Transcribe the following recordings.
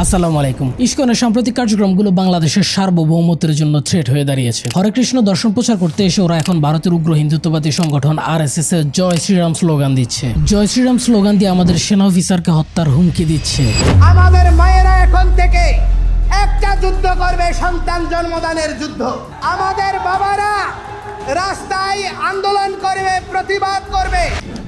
আসসালামু আলাইকুম। ইসকনের সাম্প্রতিক কার্যক্রমগুলো বাংলাদেশের সার্বভৌমত্বের জন্য থ্রেট হয়ে দাঁড়িয়েছে। হরে কৃষ্ণ দর্শন প্রচার করতে এসে ওরা এখন ভারতের উগ্র হিন্দুত্ববাদী সংগঠন আরএসএস এর জয় শ্রীরাম স্লোগান দিচ্ছে। জয় শ্রীরাম স্লোগান দিয়ে আমাদের সেনা অফিসারকে হত্যার হুমকি দিচ্ছে। আমাদের মায়েরা এখন থেকে একটা যুদ্ধ করবে, সন্তান জন্মদানের যুদ্ধ। আমাদের বাবারা রাস্তায় আন্দোলন করবে, প্রতিবাদ করবে।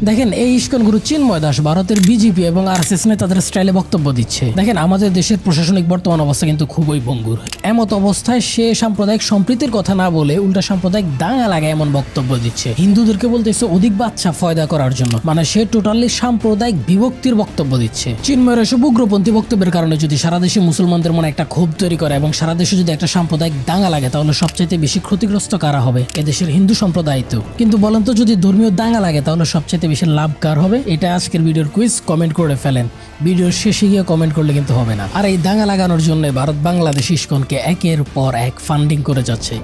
দেখেন, এই ইস্কন গুরু চিন্ময় দাস ভারতের বিজেপি এবং আরএসএস নেতাদের স্টাইলে বক্তব্য দিচ্ছে। দেখেন, আমাদের দেশের প্রশাসনিক বর্তমান অবস্থা কিন্তু খুবই ভঙ্গুর। এমত অবস্থায় সে সাম্প্রদায়িক সম্প্রীতির কথা না বলে উল্টা সাম্প্রদায়িক দাঙ্গা লাগায় এমন বক্তব্য দিচ্ছে। হিন্দুদেরকে বলতেছে অধিক বাচ্চা ফয়দা করার জন্য, মানে সে টোটালি সাম্প্রদায়িক বিভক্তির বক্তব্য দিচ্ছে। চিন্ময়ের এসব উগ্রপন্থী বক্তব্যের কারণে যদি সারা দেশে মুসলমানদের মনে একটা ক্ষোভ তৈরি করে এবং সারা দেশে যদি একটা সাম্প্রদায়িক দাঙ্গা লাগে, তাহলে সবচাইতে বেশি ক্ষতিগ্রস্ত কারা হবে? এদেশের হিন্দু সম্প্রদায় তো। কিন্তু বলেন তো, যদি ধর্মীয় দাঙ্গা লাগে তাহলে সবচাইতে বেশি লাভ কার হবে? এটা আজকের ভিডিওর কুইজ। কমেন্ট করে ফেলেন। ভিডিওর শেষে গিয়ে কমেন্ট করলে কিন্তু হবে না। আর এই দাঙ্গা লাগানোর জন্য ভারত বাংলাদেশ ইস্কনকে একের পর এক ফান্ডিং করে যাচ্ছে।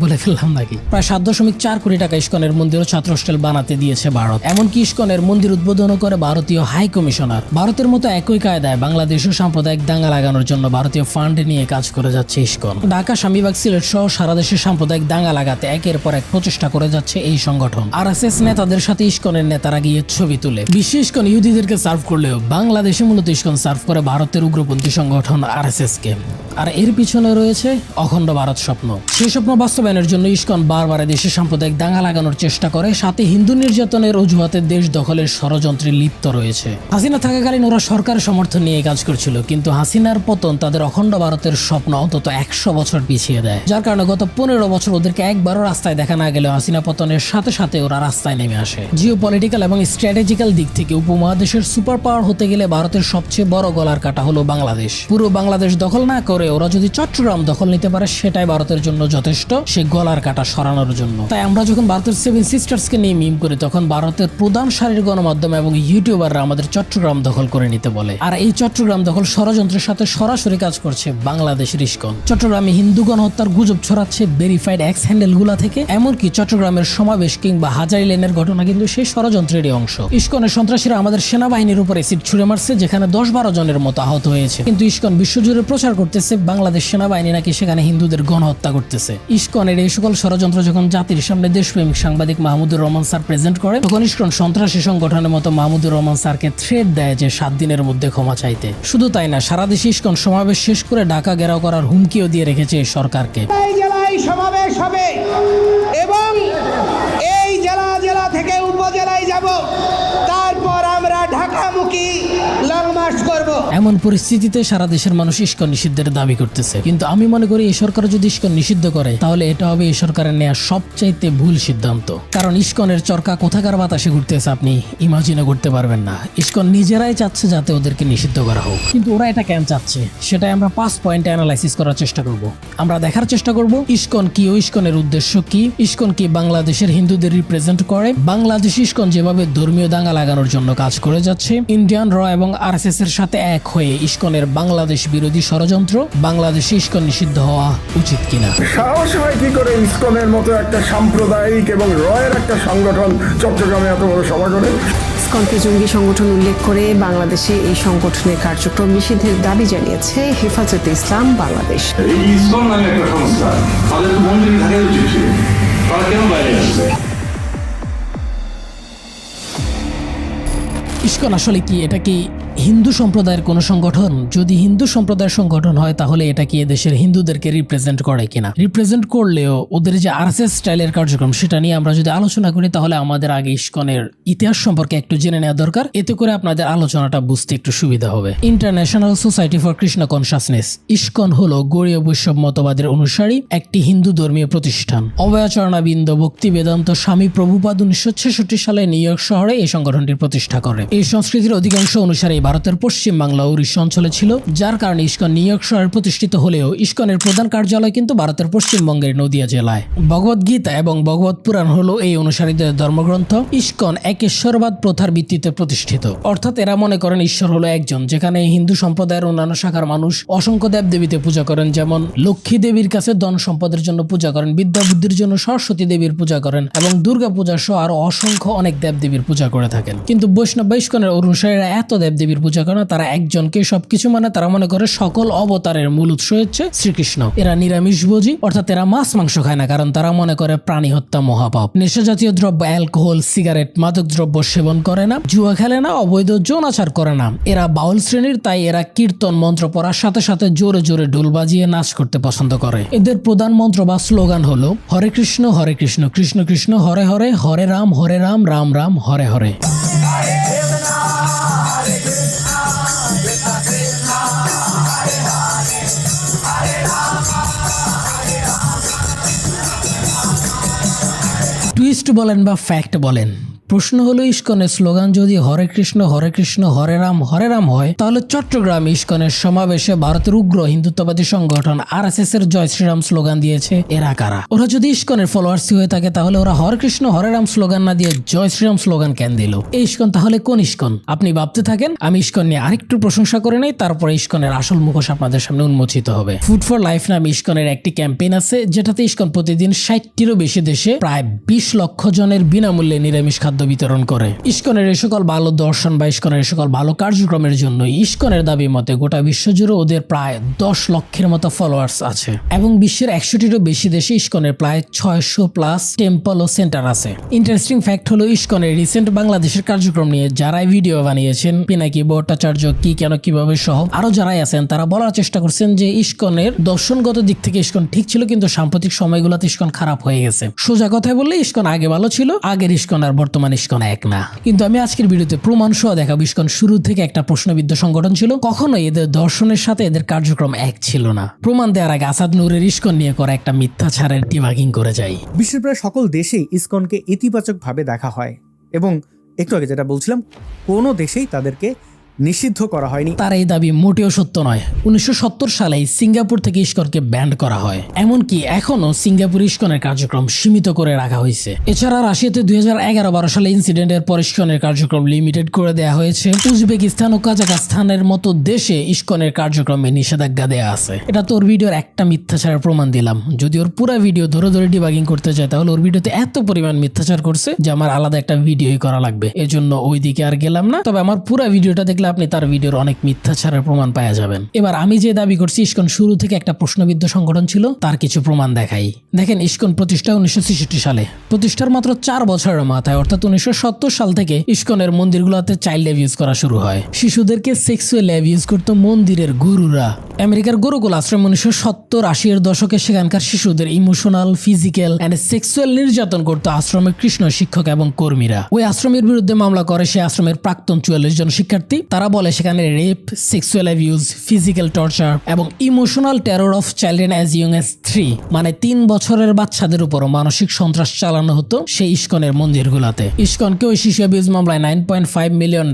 বলে ফেললাম নাকি? প্রায় 7.4 কোটি টাকা ইস্কনের মন্দির ও ছাত্র হোস্টেল বানাতে দিয়েছে ভারত। এমনকি ইস্কনের মন্দির উদ্বোধন করে ভারতীয় হাই কমিশনার। ভারতের মতো একই কায়দায় বাংলাদেশেও সাম্প্রদায়িক দাঙ্গা লাগানোর জন্য ভারতীয় ফান্ড নিয়ে কাজ করে যাচ্ছে ইস্কন। ঢাকা, স্বামীবাগ, সিলেট সহ সারা দেশে সাম্প্রদায়িক দাঙ্গা লাগাতে একের পর এক প্রচেষ্টা করে যাচ্ছে এই সংগঠন। আরএসএস নেতাদের সাথে ইস্কনের নেতারা গিয়ে ছবি তুলে। বিশ্ব ইস্কন ইহুদিদেরকে সার্ভ করলেও বাংলাদেশে মূলত ইস্কন সার্ভ করে ভারতের উগ্রপন্থী সংগঠন আরএসএস কে। আর এর পিছনে রয়েছে অখণ্ড ভারত স্বপ্ন। সেই স্বপ্ন বাস্তবায়নের জন্য ইস্কন বারবার দেশে সাম্প্রদায়িক দাঙ্গা লাগানোর চেষ্টা করে, সাথে হিন্দু নির্যাতনের অজুহাতে দেশ দখলের ষড়যন্ত্রে লিপ্ত রয়েছে। হাসিনা থাকাকালীন ওরা সরকারের সমর্থন নিয়ে কাজ করছিল, কিন্তু হাসিনার পতন তাদের অখণ্ড ভারতের স্বপ্ন অন্তত 100 বছর পিছিয়ে দেয়। যার কারণে গত 15 বছর ওদেরকে একবারও রাস্তায় দেখা না গেলেও হাসিনা পতনের সাথে সাথে ওরা রাস্তায় নেমে আসে। জিও পলিটিক্যাল এবং স্ট্র্যাটেজিক্যাল দিক থেকে উপমহাদেশের সুপার পাওয়ার হতে গেলে ভারতের সবচেয়ে বড় গলার কাটা হলো বাংলাদেশ। পুরো বাংলাদেশ দখল না করে ওরা যদি চট্টগ্রাম দখল নিতে পারে, সেটাই ভারতের জন্য যথেষ্ট সে গলার কাটা সরানোর জন্য। তাই আমরা যখন ভারতের 7 সিস্টার্সকে নিয়ে মিম করি, তখন ভারতের প্রধান সারির গণমাধ্যম এবং ইউটিউবাররা আমাদের চট্টগ্রাম দখল করে নিতে বলে। আর এই চট্টগ্রাম দখল ষড়যন্ত্রের সাথে সরাসরি কাজ করছে বাংলাদেশের ইস্কন। চট্টগ্রামে হিন্দু গণহত্যার গুজব ছড়াচ্ছে ভেরিফাইড এক্স হ্যান্ডেল গুলা থেকে। এমনকি চট্টগ্রামের সমাবেশ কিংবা হাজারি লেনের ঘটনা কিন্তু সেই ষড়যন্ত্রেরই অংশ। ইস্কনের সন্ত্রাসীরা আমাদের সেনাবাহিনীর উপর এসিড ছুড়ে মারছে, যেখানে 10-12 জনের মতো আহত হয়েছে। কিন্তু ইস্কন বিশ্বজুড়ে প্রচার করতেছে বাংলাদেশ সেনাবাহিনী নাকি সেখানে হিন্দুদের গণহত্যা করতেছে। ইস্কনের এই সকল ষড়যন্ত্র যখন জাতির সামনে দেশপ্রেমিক সাংবাদিক মাহমুদুর রহমান স্যার প্রেজেন্ট করে, তখন ইস্কন সন্ত্রাসী সংগঠনের মতো মাহমুদুর রহমান স্যারকে থ্রেট দেয় যে 7 দিনের মধ্যে ক্ষমা চাইতে। শুধু তাই না, সারা দেশে ইস্কন সমাবেশ শেষ করে ঢাকা ঘেরাও করার হুমকিও দিয়ে রেখেছে এই সরকারকে। এই জেলায় সমাবেশ হবে এবং এই জেলা থেকে উপজেলায় যাব, তারপর আমরা ঢাকামুখী লং মার্চ করব। এমন পরিস্থিতিতে সারা দেশের মানুষ ইস্কন নিষিদ্ধের দাবি করতেছে। কিন্তু আমি মনে করি এই সরকার যদি ইস্কন নিষিদ্ধ করে, তাহলে এটা হবে এই সরকারের নেওয়া সবচাইতে ভুল সিদ্ধান্ত। কারণ ইস্কনের চরকা কোথাকার বাতাসে ঘুরতেছে আপনি ইমাজিনও করতে পারবেন না। ইস্কন নিজেরাই চাচ্ছে যাতে ওদেরকে নিষিদ্ধ করা হোক, কিন্তু ওরা এটা কেন চাচ্ছে সেটাই আমরা 5 পয়েন্টে অ্যানালাইসিস করার চেষ্টা করব। আমরা দেখার চেষ্টা করব ইস্কন কি ও ইস্কনের উদ্দেশ্য কি, ইস্কন কি বাংলাদেশের হিন্দুদের রিপ্রেজেন্ট করে, বাংলাদেশ ইস্কন যেভাবে ধর্মীয় দাঙ্গা লাগানোর জন্য কাজ করে যাচ্ছে, ইন্ডিয়ান র এবং আরএসএস এর সাথে এক হয়ে ইস্কনের বাংলাদেশ বিরোধী ষড়যন্ত্র, বাংলাদেশে ইস্কন নিষিদ্ধ হওয়া উচিত কিনা। সাহস হয় কি করে ইসকনের মতো একটা সাম্প্রদায়িক এবং রয়ের একটা সংগঠন চট্টগ্রামে এত বড় সভা করে? ইসকনকে জঙ্গি সংগঠন উল্লেখ করে বাংলাদেশে এই সংগঠনের কার্যক্রম নিষিদ্ধের দাবি জানিয়েছে হেফাজতে ইসলাম বাংলাদেশ। এই ইসকন নামে একটা সংস্থা, তাদের মন্দিরে থাকা উচিত ছিল, তারা কেন বাইরে আসবে? ইস্কন আসলে কি? এটা কি হিন্দু সম্প্রদায়ের কোনো সংগঠন? যদি হিন্দু সম্প্রদায়ের সংগঠন হয়, তাহলে এটা কি দেশের হিন্দুদেরকে রিপ্রেজেন্ট করে কিনা? রিপ্রেজেন্ট করলেও ওদের যে আরএসএস স্টাইলের কার্যক্রম, সেটা নিয়ে আমরা যদি আলোচনা করি, তাহলে আমাদের আগে ইস্কনের ইতিহাস সম্পর্কে একটু জেনে নেওয়া দরকার। এতে করে আপনাদের আলোচনাটা বুঝতে একটু সুবিধা হবে। International society for Krishna consciousness, ISKCON হলো গৌড়ীয় বৈষ্ণব মতবাদের অনুসারী একটি হিন্দু ধর্মীয় প্রতিষ্ঠান। অভয়াচরণাবিন্দ ভক্তি বেদান্ত স্বামী প্রভুপাদ 1966 সালে নিউ ইয়র্ক শহরে এই সংগঠনটির প্রতিষ্ঠা করে। এই সংস্কৃতির অধিকাংশ অনুসারে ভারতের পশ্চিম বাংলা ও উড়িষ্যা অঞ্চলে ছিল, যার কারণে ইস্কন নিউ ইয়র্ক শহরে প্রতিষ্ঠিত হলেও ইস্কনের প্রধান কার্যালয় কিন্তু ভারতের পশ্চিমবঙ্গের নদিয়া জেলায়। ভগবদ গীতা এবং ভগবত পুরাণ হলো এই অনুসারীদের ধর্মগ্রন্থ। ইস্কন একেশ্বরবাদ প্রথার ভিত্তিতে প্রতিষ্ঠিত, অর্থাৎ এরা মনে করেন ঈশ্বর হলো একজন, যেখানে হিন্দু সম্প্রদায়ের অন্যান্য শাখার মানুষ অসংখ্য দেবদেবীতে পূজা করেন। যেমন লক্ষ্মী দেবীর কাছে ধন সম্পদের জন্য পূজা করেন, বিদ্যা বুদ্ধির জন্য সরস্বতী দেবীর পূজা করেন এবং দুর্গা পূজা সহ আরো অসংখ্য অনেক দেবদেবীর পূজা করে থাকেন। কিন্তু বৈষ্ণব ইস্কনের অনুসারীরা এত দেবদেবী দেবীর পূজা করে না, তারা একজনকে সবকিছু মানে। তারা মনে করে সকল অবতারের মূল উৎস হচ্ছে শ্রীকৃষ্ণ। এরা নিরামিষভোজী, অর্থাৎ এরা মাছ মাংস খায় না, কারণ তারা মনে করে প্রাণী হত্যা মহাপাপ। নেশা জাতীয় দ্রব্য, অ্যালকোহল, সিগারেট, মাদক দ্রব্য সেবন করে না, জুয়া খেলে না, অবৈধ যৌনাচার করে না। এরা বাউল শ্রেণীর, তাই এরা কীর্তন মন্ত্র পড়ার সাথে সাথে জোরে জোরে ঢোল বাজিয়ে নাচ করতে পছন্দ করে। এদের প্রধান মন্ত্র বা স্লোগান হলো হরে কৃষ্ণ কৃষ্ণ কৃষ্ণ হরে হরে, হরে রাম রাম রাম হরে হরে। টুইস্ট বলেন বা ফ্যাক্ট বলেন, প্রশ্ন হলো ইস্কনের স্লোগান যদি হরে কৃষ্ণ হরে রাম হয়, তাহলে চট্টগ্রাম ইস্কনের সমাবেশে ভারতের উগ্র হিন্দুত্ববাদী সংগঠন আরএসএস এর জয় শ্রীরাম স্লোগান দিয়েছে এরা কারা? ওরা যদি ইস্কনের ফলোয়ার্স হয়ে থাকে তাহলে ওরা হরে কৃষ্ণ হরে রাম স্লোগান না দিয়ে জয় শ্রীরাম স্লোগান কেন দিল? এই ইস্কন তাহলে কোন ইস্কন? আপনি ভাবতে থাকেন, আমি ইস্কন নিয়ে আরেকটু প্রশংসা করে নেই, তারপরে ইস্কনের আসল মুখোশ আপনাদের সামনে উন্মোচিত হবে। ফুড ফর লাইফ নামে ইস্কনের একটি ক্যাম্পেইন আছে, যেটাতে ইস্কন প্রতিদিন 60টিরও বেশি দেশে প্রায় 20 লক্ষ জনের বিনামূল্যে নিরামিষ খাদ্য বিতরণ করে। ইস্কনের এই সকল ভালো দর্শন বা ইস্কনের এই সকল ভালো কার্যক্রমের জন্য ইস্কনের দাবি মতে গোটা বিশ্বজুড়ে ওদের প্রায় 10 লক্ষের মতো ফলোয়ার্স আছে, এবং বিশ্বের 100টিরও বেশি দেশে ইস্কনের প্রায় 600+ টেম্পল ও সেন্টার আছে। ইন্টারেস্টিং ফ্যাক্ট হলো ইস্কনের রিসেন্ট বাংলাদেশের কার্যক্রম নিয়ে যারাই ভিডিও বানিয়েছেন, পিনাকি ভট্টাচার্য, কি কেন কিভাবে সহ আরো যারাই আছেন, তারা বলার চেষ্টা করছেন যে ইস্কনের দর্শনগত দিক থেকে ইস্কন ঠিক ছিল, কিন্তু সাম্প্রতিক সময়গুলোতে ইস্কন খারাপ হয়ে গেছে। সোজা কথায় বললে ইস্কন আগে ভালো ছিল, আগের ইস্কন আর বর্তমান ইস্কন এক না। কিন্তু আমি আজকের ভিডিওতে প্রমাণ সহ দেখাবো ইস্কন শুরু থেকে একটা প্রশ্নবিদ্ধ সংগঠন ছিল, কখনোই এদের দর্শনের সাথে এদের কার্যক্রম এক ছিল না। প্রমাণ দেওয়ার আগে আসাদ নূরের ইস্কন নিয়ে করা একটা মিথ্যাচারের ডিবাগিং করে যাই। বিশ্বের প্রায় সকল দেশেই ইসকনকে ইতিবাচকভাবে দেখা হয়, এবং একটু আগে যেটা বলছিলাম, কোনো দেশেই তাদেরকে নিষিদ্ধ করা হয়নি। তার এই দাবি মোটেও সত্য নয়। 1970 সালে সিঙ্গাপুর থেকে ইস্কনকে ব্যান্ড করা হয়, এমনকি এখনো সিঙ্গাপুর ইস্কনের কার্যক্রম সীমিত করে রাখা হয়েছে। এছাড়া রাশিয়াতে 2011-12 সালে ইনসিডেন্টের পর ইস্কনের কার্যক্রম লিমিটেড করে দেওয়া হয়েছে। উজবেকিস্তান ও কাজাখস্তানের মতো দেশে ইস্কনের কার্যক্রমে নিষেধাজ্ঞা দেওয়া আছে। এটা তোর ভিডিওর একটা মিথ্যাচারের প্রমাণ দিলাম। যদি ওর পুরো ভিডিও ধরে ধরে ডিবাগিং করতে চায়, তাহলে ওর ভিডিওতে এত পরিমাণ মিথ্যাচার করছে যে আমার আলাদা একটা ভিডিওই করা লাগবে। এজন্য ওইদিকে আর গেলাম না। তবে আমার পুরো ভিডিওটা দেখলে আপনি তার ভিডিওর অনেক মিথ্যাচারের প্রমাণ পাওয়া যাবেন। এবার আমি যে দাবি করছি ইস্কন শুরু থেকে একটা প্রশ্নবিদ্ধ সংগঠন ছিল, তার কিছু প্রমাণ দেখাই। দেখেন, ইস্কন প্রতিষ্ঠা 1966 সালে। প্রতিষ্ঠার মাত্র 4 বছরের মাথায়, অর্থাৎ 1970 সাল থেকে ইস্কনের মন্দিরগুলোতে চাইল্ড অ্যাবিউজ করা শুরু হয়। শিশুদেরকে সেক্সুয়াল অ্যাবিউজ করত মন্দিরের গুরুরা। আমেরিকার গুরুকুল আশ্রম 1970-80 এর দশকে সেখানকার শিশুদের ইমোশনাল, ফিজিক্যাল এন্ড সেক্সুয়াল নির্যাতন করত আশ্রমের কৃষ্ণ শিক্ষক এবং কর্মীরা। ওই আশ্রমের বিরুদ্ধে মামলা করে সে আশ্রমের প্রাক্তন 44 জন শিক্ষার্থী। তারা বলে সেখানে rape, sexual abuse, physical torture এবং emotional terror of children as young as 3, মানে 3 বছরের বাচ্চাদের উপরও মানসিক সন্ত্রাস চালানো হতো সেই ইস্কনের মন্দিরগুলোতে। ইস্কনকে ওই শিশু অ্যাবিউজ মামলায় $9.5 মিলিয়ন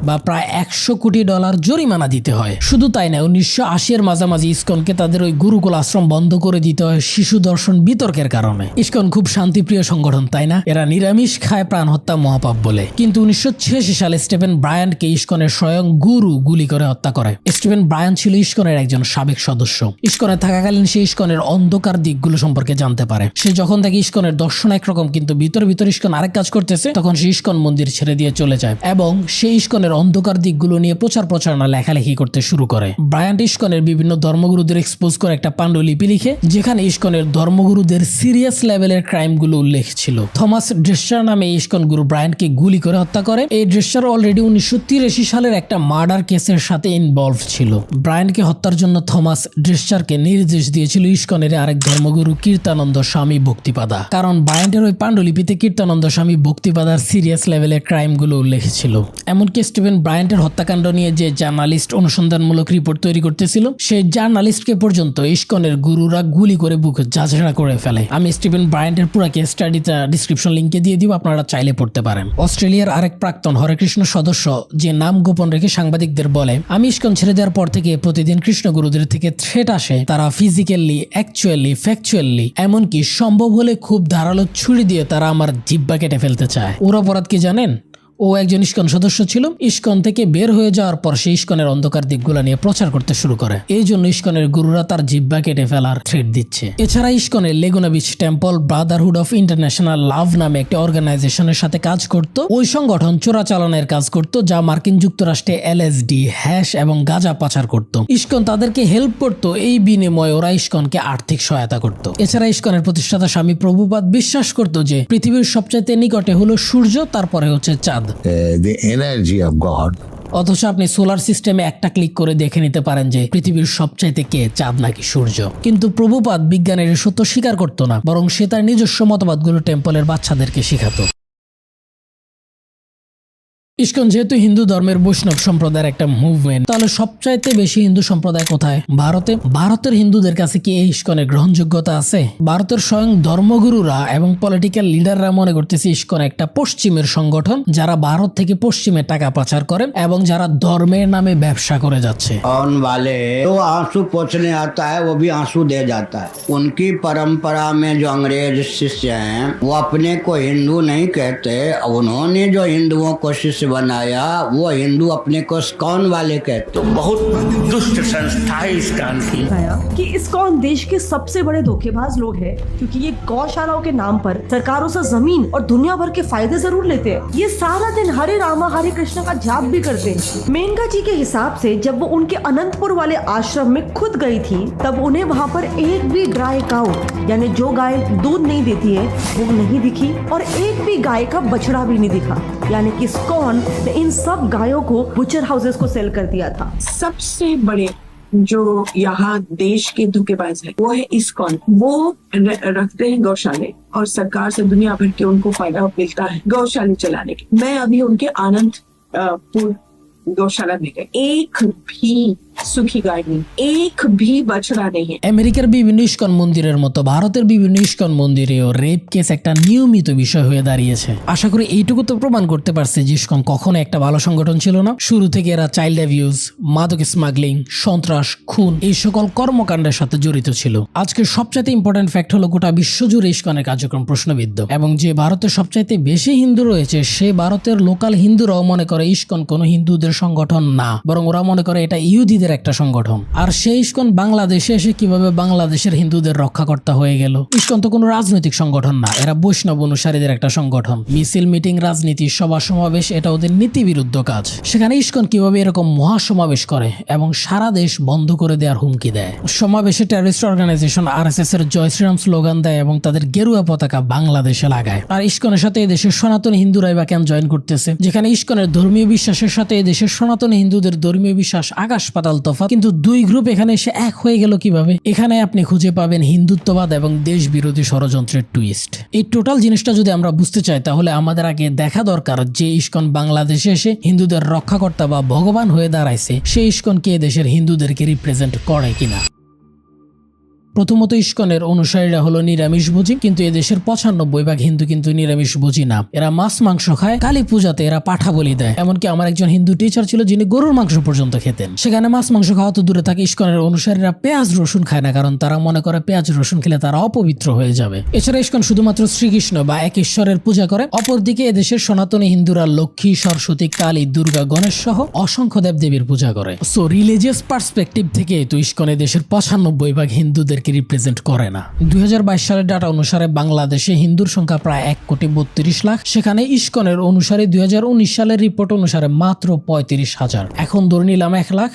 বা প্রায় $100 কোটি জরিমানা দিতে হয়। শুধু তাই না, 1980 এর মাঝামাঝি ইস্কনকে তাদের ওই গুরুকুল আশ্রম বন্ধ করে দিতে হয় শিশু দর্শন বিতর্কের কারণে। ইস্কন খুব শান্তিপ্রিয় সংগঠন, তাই না? এরা নিরামিষ খায়, প্রাণ হত্যা মহাপাপ বলে। কিন্তু 1986 সালে স্টিফেন ব্রায়ানকে ইস্কনের স্বয়ং গুরু গুলি করে হত্যা করে। স্টিফেন ব্রায়ান ছিল ইস্কনের একজন সাবেক সদস্য। ইস্কনে থাকাকালীন সে ইস্কনের অন্ধকার দিকগুলো সম্পর্কে জানতে পারে। সে যখন দেখে ইস্কনের দর্শন একরকম কিন্তু ভিতর ভিতর ইস্কন আরেক কাজ করতেছে, তখন সে ইস্কন মন্দির ছেড়ে দিয়ে চলে যায় এবং সে ইস্কনের অন্ধকার দিকগুলো নিয়ে প্রচারণা লেখালেখি করতে শুরু করে। ব্রায়ান ইস্কনের বিভিন্ন ধর্মগুরুদের এক্সপোজ করে একটা পাণ্ডুলিপি লিখে, যেখানে ইস্কনের ধর্মগুরুদের সিরিয়াস লেভেলের ক্রাইমগুলো উল্লেখ ছিল। থমাস ড্রেসার নামে ইস্কন গুরু ব্রায়ানকে গুলি করে হত্যা করে। এই ড্রেসার অলরেডি 1983 সালের একটা মার্ডার কেসের সাথে ইনভলভ ছিল। ব্রায়ানকে হত্যার জন্য থমাস ড্রেসারকে নির্দেশ দিয়েছিল ইস্কনের আরেক ধর্মগুরু কীর্তানন্দ স্বামী ভক্তিপাদা, কারণ ব্রায়ানের ওই পাণ্ডুলিপিতে কীর্তানন্দ স্বামী ভক্তিপাদার সিরিয়াস লেভেলের ক্রাইমগুলো উল্লেখ ছিল। এমনকি স্টিফেন ব্রায়ানের হত্যাকাণ্ড নিয়ে যে জার্নালিস্ট অনুসন্ধানমূলক রিপোর্ট তৈরি করতেছিল, সেই জার্নালিস্টকে পর্যন্ত ইস্কনের গুরুরা গুলি করে বুকে ঝাঁঝরা করে ফেলে। আমি স্টিফেন ব্রায়ানের পুরো কেস স্টাডিটা ডিসক্রিপশন লিংকে দিয়ে দিব, আপনারা চাইলে পড়তে পারেন। অস্ট্রেলিয়ার আরেক প্রাক্তন হরে কৃষ্ণ সদস্য যে নাম গোপন রেখে সাংবাদিকদের বলে, আমি ইস্কন ছেড়ে দেওয়ার পর থেকে প্রতিদিন কৃষ্ণগুরুদের থেকে থ্রেট আসে। তারা ফিজিক্যালি, অ্যাকচুয়ালি, ফ্যাকচুয়ালি, এমনকি সম্ভব হলে খুব ধারালো ছুরি দিয়ে তারা আমার জিহ্বা কেটে ফেলতে চায়। ওর অপরাধ কি জানেন? ও একজন ইস্কন সদস্য ছিল। ইস্কন থেকে বের হয়ে যাওয়ার পর সে ইস্কনের অন্ধকার দিকগুলা নিয়ে প্রচার করতে শুরু করে। এই জন্য ইস্কনের গুরুরা তার জিহ্বা কেটে ফেলার থ্রেট দিচ্ছে। এছাড়া ইস্কনের Laguna Beach temple brotherhood of international love নামে একটি অর্গানাইজেশনের সাথে কাজ করত। ওই সংগঠন চোরাচালানের কাজ করত, যা মার্কিন যুক্তরাষ্ট্রে LSD, হ্যাশ এবং গাঁজা পাচার করত। ইস্কন তাদেরকে হেল্প করত, এই বিনিময়ে ওরা ইস্কনকে আর্থিক সহায়তা করত। এছাড়া ইস্কনের প্রতিষ্ঠাতা স্বামী প্রভুপাদ বিশ্বাস করত যে পৃথিবীর সবচাইতে নিকটে হলো সূর্য, তারপরে হচ্ছে চাঁদ। the energy of God. অথচ আপনি সোলার সিস্টেমে একটা ক্লিক করে দেখে নিতে পারেন যে পৃথিবীর সবচাইতে কে, চাঁদ নাকি সূর্য। কিন্তু প্রভুপাদ বিজ্ঞানের এই সত্য স্বীকার করত না, বরং সে তার নিজস্ব মতবাদগুলো টেম্পলের বাচ্চাদেরকে শেখাতো। ইস্কন যেহেতু হিন্দু ধর্মের বৈষ্ণব সম্প্রদায়ের একটা মুভমেন্ট, তাহলে সবচাইতে বেশি হিন্দু সম্প্রদায় কোথায়? ভারতে। ভারতের হিন্দুদের কাছে কি এই ইস্কনের গ্রহণযোগ্যতা আছে? ভারতের স্বয়ং ধর্মগুরুরা এবং পলিটিক্যাল লিডাররা মনে করতেছে ইস্কন একটা পশ্চিমের সংগঠন, যারা ভারত থেকে পশ্চিমে টাকা পাচার করেন এবং যারা ধর্মের নামে ব্যবসা করে যাচ্ছে। कौन वाले तो आंसू पोंछने आता है वो भी आंसू दे जाता है। उनकी परंपरा में जो अंग्रेज शिष्य हैं वो अपने को हिंदू नहीं कहते, उन्होंने जो हिंदुओं को शिष्य बनाया वो हिंदू अपने को इस्कॉन वाले कहते। बहुत दुष्ट संस्था है इस्कॉन की। बताया कि इस्कॉन देश के सबसे बड़े धोखेबाज लोग हैं, क्योंकि ये गौशालाओं के नाम पर सरकारों से जमीन और दुनिया भर के फायदे जरूर लेते हैं। ये सारा दिन हरे रामा हरे कृष्ण का जाप भी करते हैं। मेनका जी के हिसाब से जब वो उनके अनंतपुर वाले आश्रम में खुद गई थी, तब उन्हें वहाँ पर एक भी ड्राई काउ यानी जो गाय दूध नहीं देती है वो नहीं दिखी, और एक भी गाय का बछड़ा भी नहीं दिखा। यानी कि इस्कॉन ने इन सब गायों को बुचर हाउसेस को सेल कर दिया था। सबसे बड़े जो यहाँ देश के धोखेबाज है वो है इस्कॉन। वो रखते हैं गौशाले और सरकार से दुनिया भर के उनको फायदा मिलता है गौशाले चलाने के। मैं अभी उनके आनंदपुर गौशाला में गई, एक भी सुखी गाय नहीं, एक भी बछड़ा नहीं है। আমেরিকার বিভিন্ন ইস্কন মন্দিরের মতো ভারতের বিভিন্ন ইস্কন মন্দিরেও রেপ কেস একটা নিয়মিত বিষয় হয়ে দাঁড়িয়েছে। আশা করি এইটুকু তো প্রমাণ করতে পারছে যে ইস্কন কখনো একটা ভালো সংগঠন ছিল না। শুরু থেকে এরা চাইল্ড অ্যাবিউজ, মাদক স্মাগলিং, সন্ত্রাস, খুন এই সকল কর্মকাণ্ডের সাথে জড়িত ছিল। আজকের সবচাইতে ইম্পর্টেন্ট ফ্যাক্ট হলো গোটা বিশ্বজুড়ে ইস্কনের কার্যক্রম প্রশ্নবিদ্ধ, এবং যে ভারতে সবচাইতে বেশি হিন্দু রয়েছে সে ভারতের লোকাল হিন্দুরাও মনে করে ইস্কন কোনো হিন্দুদের সংগঠন না, বরং ওরা মনে করে এটা ইহুদিদের একটা সংগঠন। আর সেই ইস্কন বাংলাদেশে এসে কিভাবে বাংলাদেশের হিন্দুদের রক্ষাকর্তা হয়ে গেল? ইস্কন তো কোনো রাজনৈতিক সংগঠন না, এরা বৈষ্ণব অনুসারীদের একটা সংগঠন। মিছিল, মিটিং, রাজনীতি, সভা সমাবেশ এটা ওদের নীতি বিরুদ্ধ কাজ। সেখানে ইস্কন কিভাবে এরকম মহাসমাবেশ করে এবং সারা দেশ বন্ধ করে দেওয়ার হুমকি দেয়। সমাবেশে টেররিস্ট অর্গানাইজেশন RSS এর জয় শ্রীরাম স্লোগান দেয় এবং তাদের গেরুয়া পতাকা বাংলাদেশে লাগায়। আর ইস্কনের সাথে এদেশের সনাতনী হিন্দুরাই বা কেন জয়েন করতেছে? যেখানে ইস্কনের ধর্মীয় বিশ্বাসের সাথে এদেশের সনাতনী হিন্দুদের ধর্মীয় বিশ্বাস আকাশ পাতাল তফাৎ, কিন্তু দুই গ্রুপ এখানে এসে এক হয়ে গেল কিভাবে? এখানে আপনি খুঁজে পাবেন হিন্দুত্ববাদ এবং দেশ বিরোধী ষড়যন্ত্রের টুইস্ট। এই টোটাল জিনিসটা যদি আমরা বুঝতে চাই তাহলে আমাদের আগে দেখা দরকার যে ইস্কন বাংলাদেশে এসে হিন্দুদের রক্ষাকর্তা বা ভগবান হয়ে দাঁড়াইছে, সেই ইস্কন কে দেশের হিন্দুদেরকে রিপ্রেজেন্ট করে কিনা। প্রথমত ইস্কনের অনুসারীরা হলো নিরামিষভোজী, কিন্তু এদেশের 95% হিন্দু কিন্তু নিরামিষভোজী না। এরা মাছ মাংস খায়, কালী পূজাতে এরা পাঠা বলি দেয়। এমনকি আমার একজন হিন্দু টিচার ছিল যিনি গরুর মাংস পর্যন্ত খেতেন। সেখানে মাছ মাংস খাওয়া তো দূরে থাকে, ইস্কনের অনুসারীরা পেঁয়াজ রসুন খায় না, কারণ তারা মনে করে পেঁয়াজ রসুন খেলে তারা অপবিত্র হয়ে যাবে। এছাড়া ইস্কন শুধুমাত্র শ্রীকৃষ্ণ বা এক ঈশ্বরের পূজা করে। অপরদিকে এদেশের সনাতনী হিন্দুরা লক্ষ্মী, সরস্বতী, কালী, দুর্গা, গণেশ সহ অসংখ্য দেবদেবীর পূজা করে। সো রিলিজিয়াস পার্সপেক্টিভ থেকে তো ইস্কন দেশের 95% হিন্দুদের রিপ্রেজেন্ট করে না। 2022 সালের ডাটা অনুসারে বাংলাদেশে হিন্দুর সংখ্যা প্রায় 1,32,00,000। সেখানে ইস্কনের অনুসারে 2019 সালের রিপোর্ট অনুসারে মাত্র 35,000। এখন ধরে নিলাম 1 লাখ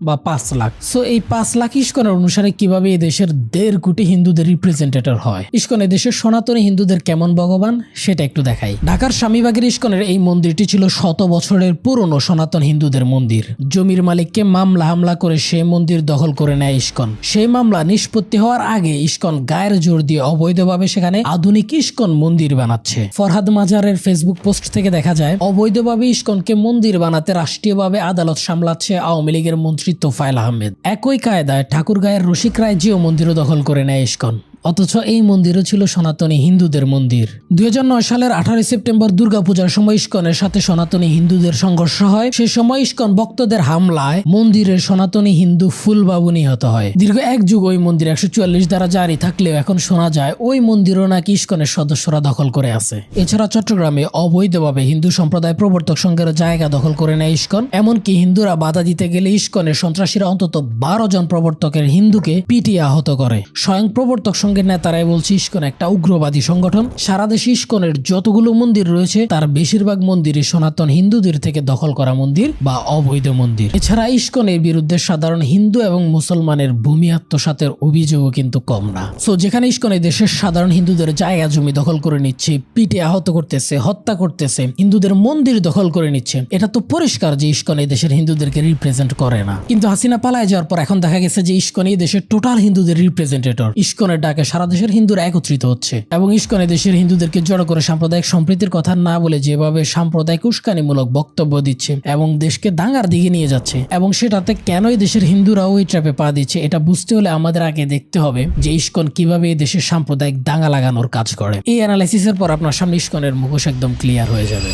বা 5 লাখ। সো এই 5 লাখ ইস্কনের অনুসারে কিভাবে এই দেশের 1.5 কোটি হিন্দুদের রিপ্রেজেন্টেটর হয়? ইস্কন দেশের সনাতনী হিন্দুদের কেমন ভগবান সেটা একটু দেখাই। ঢাকার স্বামীবাগের ইস্কনের এই মন্দিরটি ছিল 100 বছরের পুরনো সনাতন হিন্দুদের মন্দির। জমির মালিককে মামলা হামলা করে সেই মন্দির দখল করে নেয় ইস্কন। সেই মামলা নিষ্পত্তি হওয়ার আগে ইস্কন গায়ের জোর দিয়ে অবৈধভাবে সেখানে আধুনিক ইস্কন মন্দির বানাচ্ছে। ফরহাদ মাজারের ফেসবুক পোস্ট থেকে দেখা যায় অবৈধভাবে ইস্কনকে মন্দির বানাতে রাষ্ট্রীয়ভাবে আদালত সামলাচ্ছে আওয়ামী লীগের মন্ত্রী তোফায়েল আহমেদ। একই কায়দায় ঠাকুরগাঁয়ের রসিক রায় জিও মন্দিরও দখল করে নেয় ইস্কন। অথচ এই মন্দিরও ছিল সনাতনী হিন্দুদের মন্দির। 2009 সালের 18 সেপ্টেম্বর দুর্গাপূজার সময় ইস্কনের সাথে সনাতনী হিন্দুদের সংঘর্ষ হয়। সেই সময় ইস্কন ভক্তদের হামলায় মন্দিরের সনাতনী হিন্দু ফুলবাবু নিহত হয়। দীর্ঘ এক যুগ ওই মন্দির 144 দ্বারা জারি থাকলেও এখন শোনা যায় ওই মন্দিরও নাকি ইস্কনের সদস্যরা দখল করে আছে। এছাড়া চট্টগ্রামে অবৈধভাবে হিন্দু সম্প্রদায় প্রবর্তক সংঘের জায়গা দখল করে নেয় ইস্কন। এমনকি হিন্দুরা বাধা দিতে গেলে ইস্কনের সন্ত্রাসীরা অন্তত 12 জন প্রবর্তকের হিন্দুকে পিটিয়ে আহত করে। স্বয়ং প্রবর্তক সংঘের নেতারাই বলছে ইস্কন একটা উগ্রবাদী সংগঠন। সারা দেশে ইস্কনের যতগুলো মন্দির রয়েছে তার বেশিরভাগ মন্দিরই সনাতন হিন্দুদের থেকে দখল করা মন্দির বা অবৈধ মন্দির। এছাড়া ইস্কনের বিরুদ্ধে সাধারণ হিন্দু এবং মুসলমানের ভূমি আত্মসাতের অভিযোগও কিন্তু কম না। সো যেখানে ইস্কন এই দেশের সাধারণ হিন্দুদের জায়গা জমি দখল করে নিচ্ছে, পিটে আহত করতেছে, হত্যা করতেছে, হিন্দুদের মন্দির দখল করে নিচ্ছে, এটা তো পরিষ্কার যে ইস্কন এই দেশের হিন্দুদেরকে রিপ্রেজেন্ট করে না। কিন্তু হাসিনা পালায় যাওয়ার পর এখন দেখা গেছে যে ইস্কন এই দেশের টোটাল হিন্দুদের রিপ্রেজেন্টেটর। ইস্কনের ডাকে সারা দেশের হিন্দুরা একত্রিত হচ্ছে এবং ইস্কন এই দেশের হিন্দুদেরকে জড়ো করে সাম্প্রদায়িক সম্প্রীতির কথা না বলে যেভাবে সাম্প্রদায়িক উস্কানিমূলক বক্তব্য দিচ্ছে এবং দেশকে দাঙ্গার দিকে নিয়ে যাচ্ছে, এবং সেটাতে কেন এই দেশের হিন্দুরা ওই ট্র্যাপে পা দিচ্ছে এটা বুঝতে হলে আমাদের আগে দেখতে হবে যে ইস্কন কিভাবে এই দেশের সাম্প্রদায়িক দাঙ্গা লাগানোর কাজ করে। এই অ্যানালাইসিসের পর আপনার সামনে ইস্কনের মুখোশ একদম ক্লিয়ার হয়ে যাবে।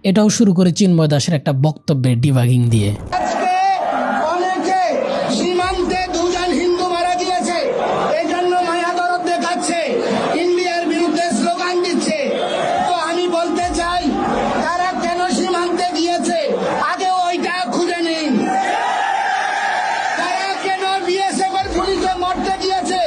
এটাও শুরু করে চিন্ময় দাসের একটা বক্তব্যের ডিবাগিং দিয়ে। আজকে অনেকে সীমান্তে 2 জন হিন্দু মারা গিয়েছে, এই জন্য মায়া দরদ দেখাচ্ছে, ইন্ডিয়ার বিরুদ্ধে স্লোগান দিচ্ছে। তো আমি বলতে চাই তারা কেন সীমান্তে গিয়েছে আগে ওইটা খুঁজে নিন। তারা কেন বিএসএফ এর পুলিশে মরতে গিয়েছে,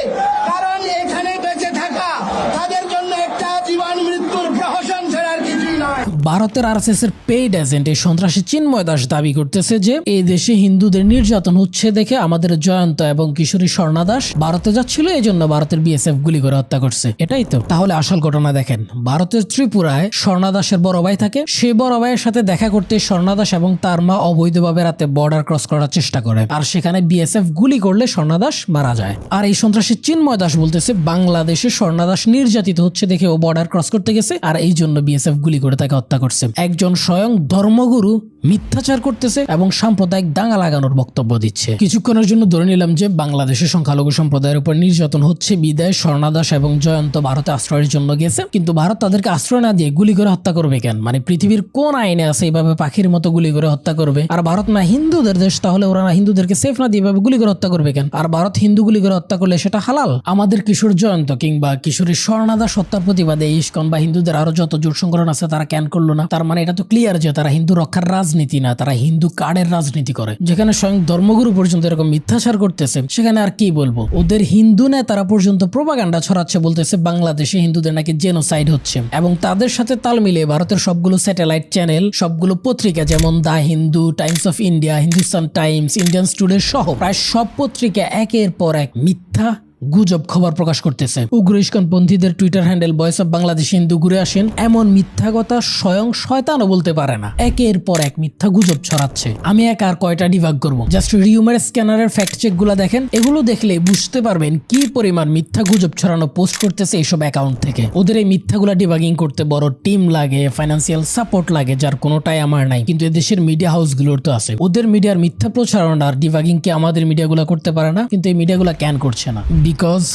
কারণ এখানে বেঁচে থাকা তাদের জন্য একটা জীবন মৃত্যুর প্রহসন ছাড়া আর কিছুই নয়। ভারতের আরএসএস এর পেইড এজেন্ট এই সন্ত্রাসী চিন্ময় দাস দাবি করতেছে যে এই দেশে হিন্দুদের নির্যাতন হচ্ছে দেখে আমাদের জয়ন্ত এবং কিশোরী স্বর্ণা দাস ভারতে যাচ্ছিল, এই জন্য ভারতের বিএসএফ গুলি করে হত্যা করছে। এটাই তো তাহলে আসল ঘটনা। দেখেন, ভারতের ত্রিপুরায় স্বর্ণা দাসের বড় ভাই থাকে। সেই বড় ভাইয়ের সাথে দেখা করতে স্বর্ণা দাস এবং তার মা অবৈধভাবে রাতে বর্ডার ক্রস করার চেষ্টা করে, আর সেখানে বিএসএফ গুলি করলে স্বর্ণা দাস মারা যায়। আর এই সন্ত্রাসী চিন্ময় দাস বলতেছে বাংলাদেশে স্বর্ণা দাস নির্যাতিত হচ্ছে দেখে ও বর্ডার ক্রস করতে গেছে, আর এই জন্য বিএসএফ গুলি করে তাকে হত্যা করছে। একজন স্বয়ং ধর্মগুরু মিথ্যাচার করতেছে এবং সাম্প্রদায়িক দাঙ্গা লাগানোর বক্তব্য দিচ্ছে। কিছুক্ষণের জন্য ধরে নিলাম যে বাংলাদেশের সংখ্যালঘু সম্প্রদায়ের উপর নির্যাতন হচ্ছে বিদায় স্বর্ণা দাস এবং জয়ন্ত ভারতে আশ্রয়ের জন্য গেছে, কিন্তু ভারত তাদেরকে আশ্রয় না দিয়ে গুলি করে হত্যা করবে কেন? মানে পৃথিবীর কোন আইনে আছে এইভাবে পাখির মতো গুলি করে হত্যা করবে? আর ভারত না হিন্দুদের দেশ, তাহলে ওরা না হিন্দুদেরকে সেফ না দিয়ে এভাবে গুলি করে হত্যা করবে কেন? আর ভারত হিন্দু গুলি করে হত্যা করলে সেটা হালাল? আমাদের কিশোর জয়ন্ত কিংবা কিশোরী স্বর্ণা দাস হত্যার প্রতিবাদে ইস্কন বা হিন্দুদের আরো যত জোট সংগঠন আছে তারা ক্যান করলো না। তার মানে এটা তো ক্লিয়ার যে তারা হিন্দু রক্ষার রাজনীতি না, তারা হিন্দু কার্ডের রাজনীতি করে। যেখানে স্বয়ং ধর্মগুরু পর্যন্ত এরকম মিথ্যাচার করতেছে, সেখানে আর কি বলবো? ওদের হিন্দু নেতারা পর্যন্ত প্রোপাগান্ডা ছড়াচ্ছে, বলতেছে বাংলাদেশে হিন্দুদের নাকি জেনোসাইড হচ্ছে, এবং তাদের সাথে তাল মিলিয়ে ভারতের সবগুলো স্যাটেলাইট চ্যানেল, সবগুলো পত্রিকা যেমন the Hindu, Times of India, Hindustan Times, Indian student সহ প্রায় সব পত্রিকা একের পর এক মিথ্যা গুজব খবর প্রকাশ করতেছে। উগ্র ইস্কনপন্থীদের Twitter handle voice of Bangladesh Hindu ঘুরে আসেন এমন মিথ্যা কথা স্বয়ং শয়তানও বলতে পারে না। একের পর এক মিথ্যা গুজব ছড়াচ্ছে। আমি আর কয়টা ডিবাগ করবো? জাস্ট রিউমার স্ক্যানারের ফ্যাক্ট চেক গুলা দেখেন, এগুলো দেখলে বুঝতে পারবেন কি পরিমাণ মিথ্যা গুজব ছড়ানো পোস্ট করতেছে এইসব অ্যাকাউন্ট থেকে। ওদের এই মিথ্যাগুলা ডিবাগিং করতে বড় টিম লাগে, ফাইন্যান্সিয়াল সাপোর্ট লাগে, যার কোনোটাই আমার নাই, কিন্তু এদেশের মিডিয়া হাউসগুলোর তো আছে। ওদের মিডিয়ার মিথ্যা প্রচারণার ডিবাগিং কে আমাদের মিডিয়াগুলা করতে পারে না, কিন্তু এই মিডিয়াগুলা ক্যান করছে না, because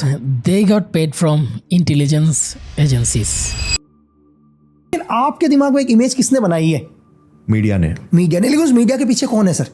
they got paid from intelligence agencies. लेकिन आपके दिमाग में एक इमेज किसने बनाई है? मीडिया ने लेकिन उस मीडिया के पीछे कौन है सर?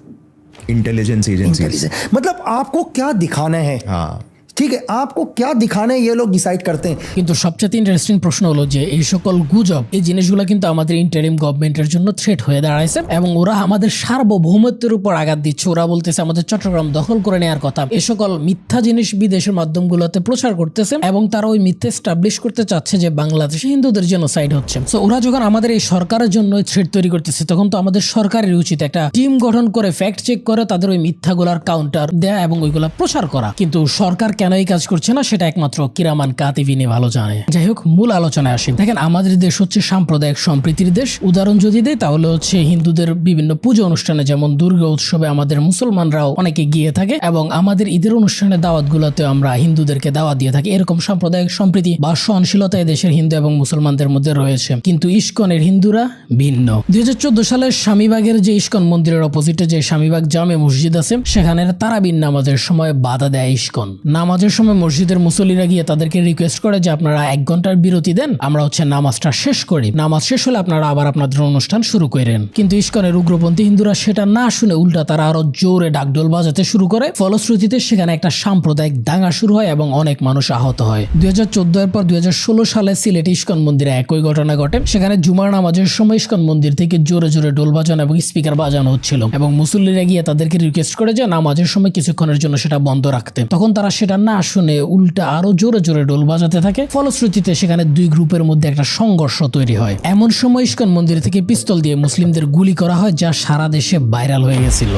Intelligence agency. मतलब आपको क्या दिखाना है? हाँ, ठीक है, आपको क्या दिखाना है ये लोग डिसाइड करते हैं। কিন্তু সবচেয়ে ইন্টারেস্টিং প্রশ্ন হলো যে এই সকল গুজব, এই জিনিসগুলো কিন্তু আমাদের ইন্টারিম গভর্নমেন্টের জন্য থ্রেট হয়ে দাঁড়াইছে, এবং ওরা আমাদের সার্বভৌমত্বের উপর আঘাত দিচ্ছে। ওরা বলতেছে আমাদের চট্টগ্রাম দখল করে নেওয়ার কথা। এই সকল মিথ্যা জিনিস বিদেশের মাধ্যমগুলোতে প্রচার করতেছে, এবং তারা ওই মিথ্যা এস্টাবলিশ করতে চাচ্ছে যে বাংলাদেশে হিন্দুদের জেনোসাইড হচ্ছে। সো ওরা যখন আমাদের এই সরকারের জন্য থ্রেট তৈরি করতেছে, তখন তো আমাদের সরকারের উচিত একটা টিম গঠন করে ফ্যাক্ট চেক করে তাদের ওই মিথ্যাগুলার কাউন্টার দেয়া এবং ওইগুলা প্রচার করা। কিন্তু সরকার কেন এই কাজ করছে না সেটা একমাত্র কিরামান কাতিবিনী ভালো জানে। যাই হোক, মূল আলোচনায় আসি। দেখেন, আমাদের দেশ হচ্ছে সাম্প্রদায়িক সম্প্রীতির দেশ। উদাহরণ যদি দেয় তাহলে হচ্ছে হিন্দুদের বিভিন্ন পুজো অনুষ্ঠানে যেমন দুর্গা উৎসবে আমাদের মুসলমানরাও অনেকে গিয়ে থাকে, এবং আমাদের ঈদের অনুষ্ঠানে দাওয়াতগুলোতে আমরা হিন্দুদেরকে দাওয়াত দিয়ে থাকি। এরকম সাম্প্রদায়িক সম্প্রীতি বা সহনশীলতা দেশের হিন্দু এবং মুসলমানদের মধ্যে রয়েছে। কিন্তু ইস্কনের হিন্দুরা ভিন্ন। 2014 সালের স্বামীবাগের যে ইস্কন মন্দিরের অপোজিটে যে স্বামীবাগ জামে মসজিদ আছে, সেখানে তারাবির নামাজের সময় বাধা দেয় ইস্কন। নামাজ নামাজের সময় মসজিদের মুসল্লিরা গিয়ে তাদেরকে রিকোয়েস্ট করে যে আপনারা 1 ঘন্টার বিরতি দেন, আমরা নামাজটা শেষ করি, নামাজ শেষ হলে আপনারা আবার আপনাদের অনুষ্ঠান শুরু করেন। কিন্তু ইসকনের উগ্রপন্থী হিন্দুরা সেটা না শুনে উল্টা তারা আরো জোরে ডাকডোল বাজাতে শুরু করে। ফলশ্রুতিতে সেখানে একটা সাম্প্রদায়িক দাঙ্গা শুরু হয় এবং অনেক মানুষ আহত হয়। 2014 এর পর 2016 সালে সিলেটে ইসকন মন্দিরে একই ঘটনা ঘটে। সেখানে জুমার নামাজের সময় ইসকন মন্দির থেকে জোরে জোরে ডোল বাজানো এবং স্পিকার বাজানো হচ্ছিল এবং মুসল্লিরা গিয়ে তাদেরকে রিকোয়েস্ট করে যে নামাজের সময় কিছুক্ষণের জন্য সেটা বন্ধ রাখতে। তখন তারা সেটা না শুনে উল্টা আরো জোরে জোরে ডোল বাজাতে থাকে। ফলশ্রুতিতে সেখানে 2 গ্রুপের মধ্যে একটা সংঘর্ষ তৈরি হয়। এমন সময় ইসকন মন্দির থেকে পিস্তল দিয়ে মুসলিমদের গুলি করা হয়, যা সারা দেশে ভাইরাল হয়ে গেছিল।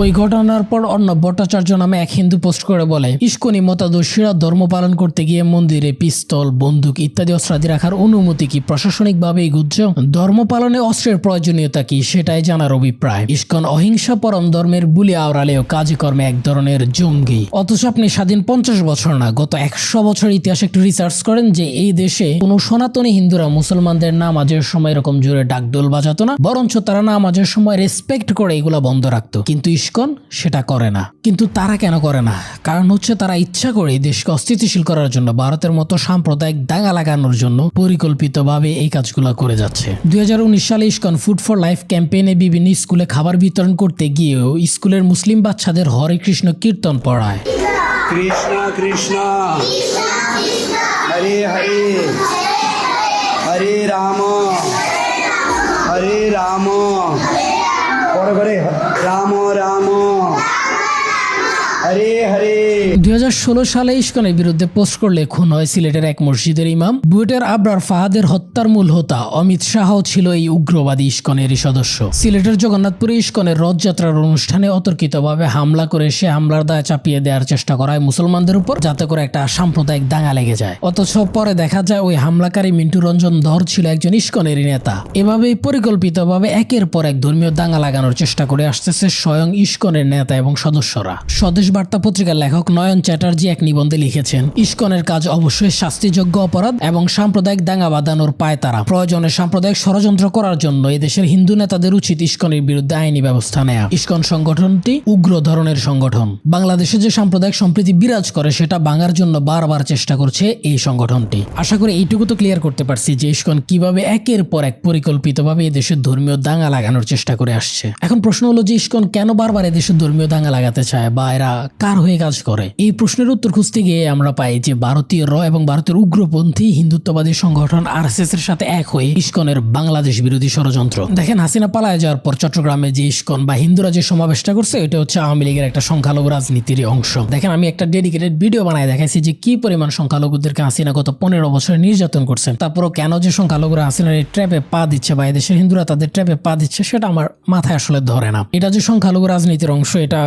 ওই ঘটনার পর অর্ণব ভট্টাচার্য নামে এক হিন্দু পোস্ট করে বলে, ইস্কনি মতাদর্শীরা ধর্ম পালন করতে গিয়ে মন্দিরে পিস্তল, বন্দুক ইত্যাদি অস্ত্রাদি রাখার অনুমতি কি প্রশাসনিকভাবেই গুজ্জ? ধর্ম পালনে অস্ত্রের প্রয়োজনীয়তা কি সেটাই জানার অভিপ্রায়। ইস্কন অহিংসা পরম ধর্মের বুলি আওড়ালেও কাজে কর্মে এক ধরনের জঙ্গি। অথচ আপনি স্বাধীন 50 বছর না, গত 100 বছর ইতিহাস একটু রিসার্চ করেন যে এই দেশে কোনো সনাতনী হিন্দুরা মুসলমানদের নামাজের সময় এরকম জোরে ডাকডোল বাজাতো না, বরঞ্চ তারা নামাজের সময় রেসপেক্ট করে এগুলা বন্ধ রাখতো। কিন্তু ইসকন সেটা করে না। কিন্তু তারা কেন করে না? কারণ তারা ইচ্ছা করে দেশকে অস্থিতিশীল করার জন্য, ভারতের মতো সাম্প্রদায়িক দাঙ্গা লাগানোর জন্য পরিকল্পিতভাবে এই কাজগুলো করে যাচ্ছে। 2019 সালে ইসকন ফুড ফর লাইফ ক্যাম্পেইনে বিভিন্ন স্কুলে খাবার বিতরণ করতে গিয়েও স্কুলের মুসলিম বাচ্চাদের হরে কৃষ্ণ কীর্তন পড়ায়। কৃষ্ণ কৃষ্ণ হরে হরে হরে রাম রাম রাম হরে হরে। 2016 সালে ইসকনের বিরুদ্ধে পোস্ট করলে খুন হয় সিলেটের এক মসজিদের ইমাম। বুয়েটের আবরার ফাহাদের হত্যার মূল হোতা অমিত শাহও ছিল এই উগ্রবাদী ইসকনেরই সদস্য। সিলেটের জগন্নাথপুরে ইসকনের রথযাত্রার অনুষ্ঠানে অতর্কিতভাবে হামলা করে সে হামলার দায় চাপিয়ে দেওয়ার চেষ্টা করায় মুসলমানদের উপর, যাতে করে একটা সাম্প্রদায়িক দাঙ্গা লেগে যায়। অথচ পরে দেখা যায় ওই হামলাকারী মিন্টু রঞ্জন ধর ছিল একজন ইসকনেরই নেতা। এভাবেই পরিকল্পিতভাবে একের পর এক ধর্মীয় দাঙ্গা লাগানোর চেষ্টা করে আসতেছে স্বয়ং ইসকনের নেতা এবং সদস্যরা। স্বদেশ বার্তা পত্রিকার লেখক নয়ন চ্যাটার্জি এক নিবন্ধে লিখেছেন, ইসকনের কাজ অবশ্যই শাস্তিযোগ্য অপরাধ এবং সাম্প্রদায়িক দাঙ্গা বাঁধানোর পায়তারা। প্রয়োজনে সাম্প্রদায়িক ষড়যন্ত্র করার জন্য এদেশের হিন্দু নেতাদের উচিত ইসকনের বিরুদ্ধে আইনি ব্যবস্থা নেয়া। ইসকন সংগঠনটি উগ্র ধরনের সংগঠন। বাংলাদেশে যে সাম্প্রদায়িক সম্প্রীতি বিরাজ করে সেটা ভাঙার জন্য বারবার চেষ্টা করছে এই সংগঠনটি। আশা করি এইটুকু তো ক্লিয়ার করতে পারছি যে ইসকন কিভাবে একের পর এক পরিকল্পিতভাবে এদেশের ধর্মীয় দাঙ্গা লাগানোর চেষ্টা করে আসছে। এখন প্রশ্ন হলো যে ইসকন কেন বারবার এদেশের ধর্মীয় দাঙ্গা লাগাতে চায় বা এরা কার হয়ে কাজ করে? এই প্রশ্নের উত্তর খুঁজতে গিয়ে আমরা পাই যে ভারতীয় র এবং ভারতের উগ্রপন্থী হিন্দুত্ববাদী সংগঠন আরএসএস এর সাথে এক হয়ে ইসকনের বাংলাদেশ বিরোধী ষড়যন্ত্র। দেখেন, হাসিনা পালায় যাওয়ার পর চট্টগ্রামে যে ইসকন বা হিন্দুরা যে সমাবেশটা করছে, এটা আওয়ামী লীগের একটা সংখ্যালঘু রাজনীতির অংশ। দেখেন, আমি একটা ডেডিকেটেড ভিডিও বানায় দেখাইছি যে কি পরিমাণ সংখ্যালঘুদেরকে হাসিনা গত 15 বছরে নির্যাতন করছেন। তারপরও কেন যে সংখ্যালঘুরা হাসিনার এই ট্র্যাপে পা দিচ্ছে বা এদেশের হিন্দুরা তাদের ট্র্যাপে পা দিচ্ছে, সেটা আমার মাথায় আসলে ধরে না। এটা যে সংখ্যালঘু রাজনীতির অংশ, এটা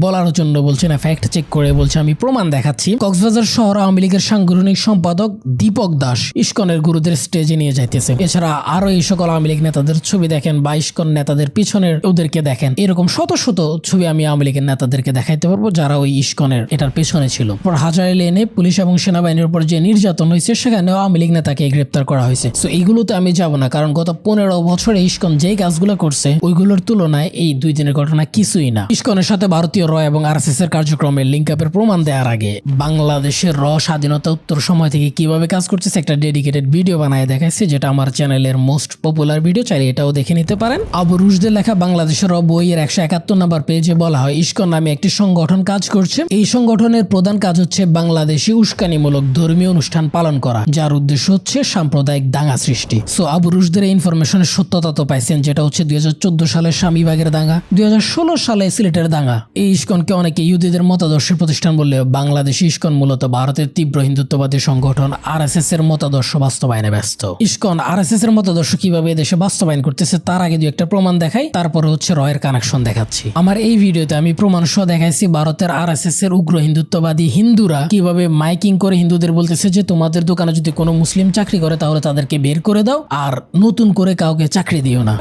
বলার জন্য বলছি না, ফ্যাক্ট চেক করে বলছে, আমি প্রমাণ দেখাচ্ছি। কক্সবাজার শহর আওয়ামী লীগের সাংগঠনিক সম্পাদক দীপক দাস ইসকনের গুরুদের স্টেজে নিয়ে যাইতেছে। এছাড়া আরো এই সকল আওয়ামী লীগ নেতাদের ছবি দেখেন বা ইসকন নেতাদের পিছনের ওদেরকে দেখেন, এরকম শত শত ছবি আমি আওয়ামী লীগের নেতাদেরকে দেখাইতে পারবো যারা ওই ইসকনের এটার পেছনে ছিল। পর হাজারে লেনে পুলিশ এবং সেনাবাহিনীর উপর যে নির্যাতন হয়েছে, সেখানেও আওয়ামী লীগ নেতাকে গ্রেপ্তার করা হয়েছে। তো এইগুলোতে আমি যাব না, কারণ গত 15 বছরে ইসকন যেই কাজগুলো করছে ওইগুলোর তুলনায় এই 2 দিনের ঘটনা কিছুই না। ইসকনের সাথে ভারতীয় র এবং আরএসএস এর কার্যক্রমের লিঙ্ক আপের প্রমাণ দেওয়ার আগে বাংলাদেশের র স্বাধীনতা উত্তর সময় থেকে কিভাবে কাজ করতেছে একটা ডেডিকেটেড ভিডিও বানায় দেখাইছি, যেটা আমার চ্যানেলের মোস্ট পপুলার ভিডিও, চাইলে এটাও দেখে নিতে পারেন। আবু রুশদের লেখা বাংলাদেশের র বইয়ের 171 নম্বর পেজে বলা হয়, ইসকন নামে একটি সংগঠন কাজ করছে। এই সংগঠনের প্রধান কাজ হচ্ছে বাংলাদেশি উস্কানিমূলক ধর্মীয় অনুষ্ঠান পালন করা, যার উদ্দেশ্য হচ্ছে সাম্প্রদায়িক দাঙ্গা সৃষ্টি। সো আবু রুশদের এই ইনফরমেশনের সত্যতা তো পাইছেন, যেটা হচ্ছে 2014 সালের স্বামীবাগের দাঙ্গা, 2016 সালে সিলেটের দাঙ্গা। এই ইসকনকে অনেকে ইহুদিদের মতাদর্শের প্রতিষ্ঠান বললেও বাংলাদেশি ইসকন মূলত ভারতের তীব্র হিন্দুত্ববাদী সংগঠন আরএসএস এর মতাদর্শ বাস্তবায়নে ব্যস্ত। ইসকন আরএসএস এর মতাদর্শ কিভাবে দেশে বাস্তবায়ন করতেছে তার আগে 2 একটা প্রমাণ দেখাই, তারপরে রয়ের কানেকশন দেখাচ্ছি। আমার এই ভিডিওতে আমি প্রমাণ সহ দেখাইছি ভারতের আরএসএস এর উগ্র হিন্দুত্ববাদী হিন্দুরা কিভাবে মাইকিং করে হিন্দুদের বলতেছে যে তোমাদের দোকানে যদি কোনো মুসলিম চাকরি করে তাহলে তাদেরকে বের করে দাও, আর নতুন করে কাউকে চাকরি দিও না।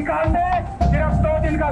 निकाल दे, सिर्फ 2 दिन का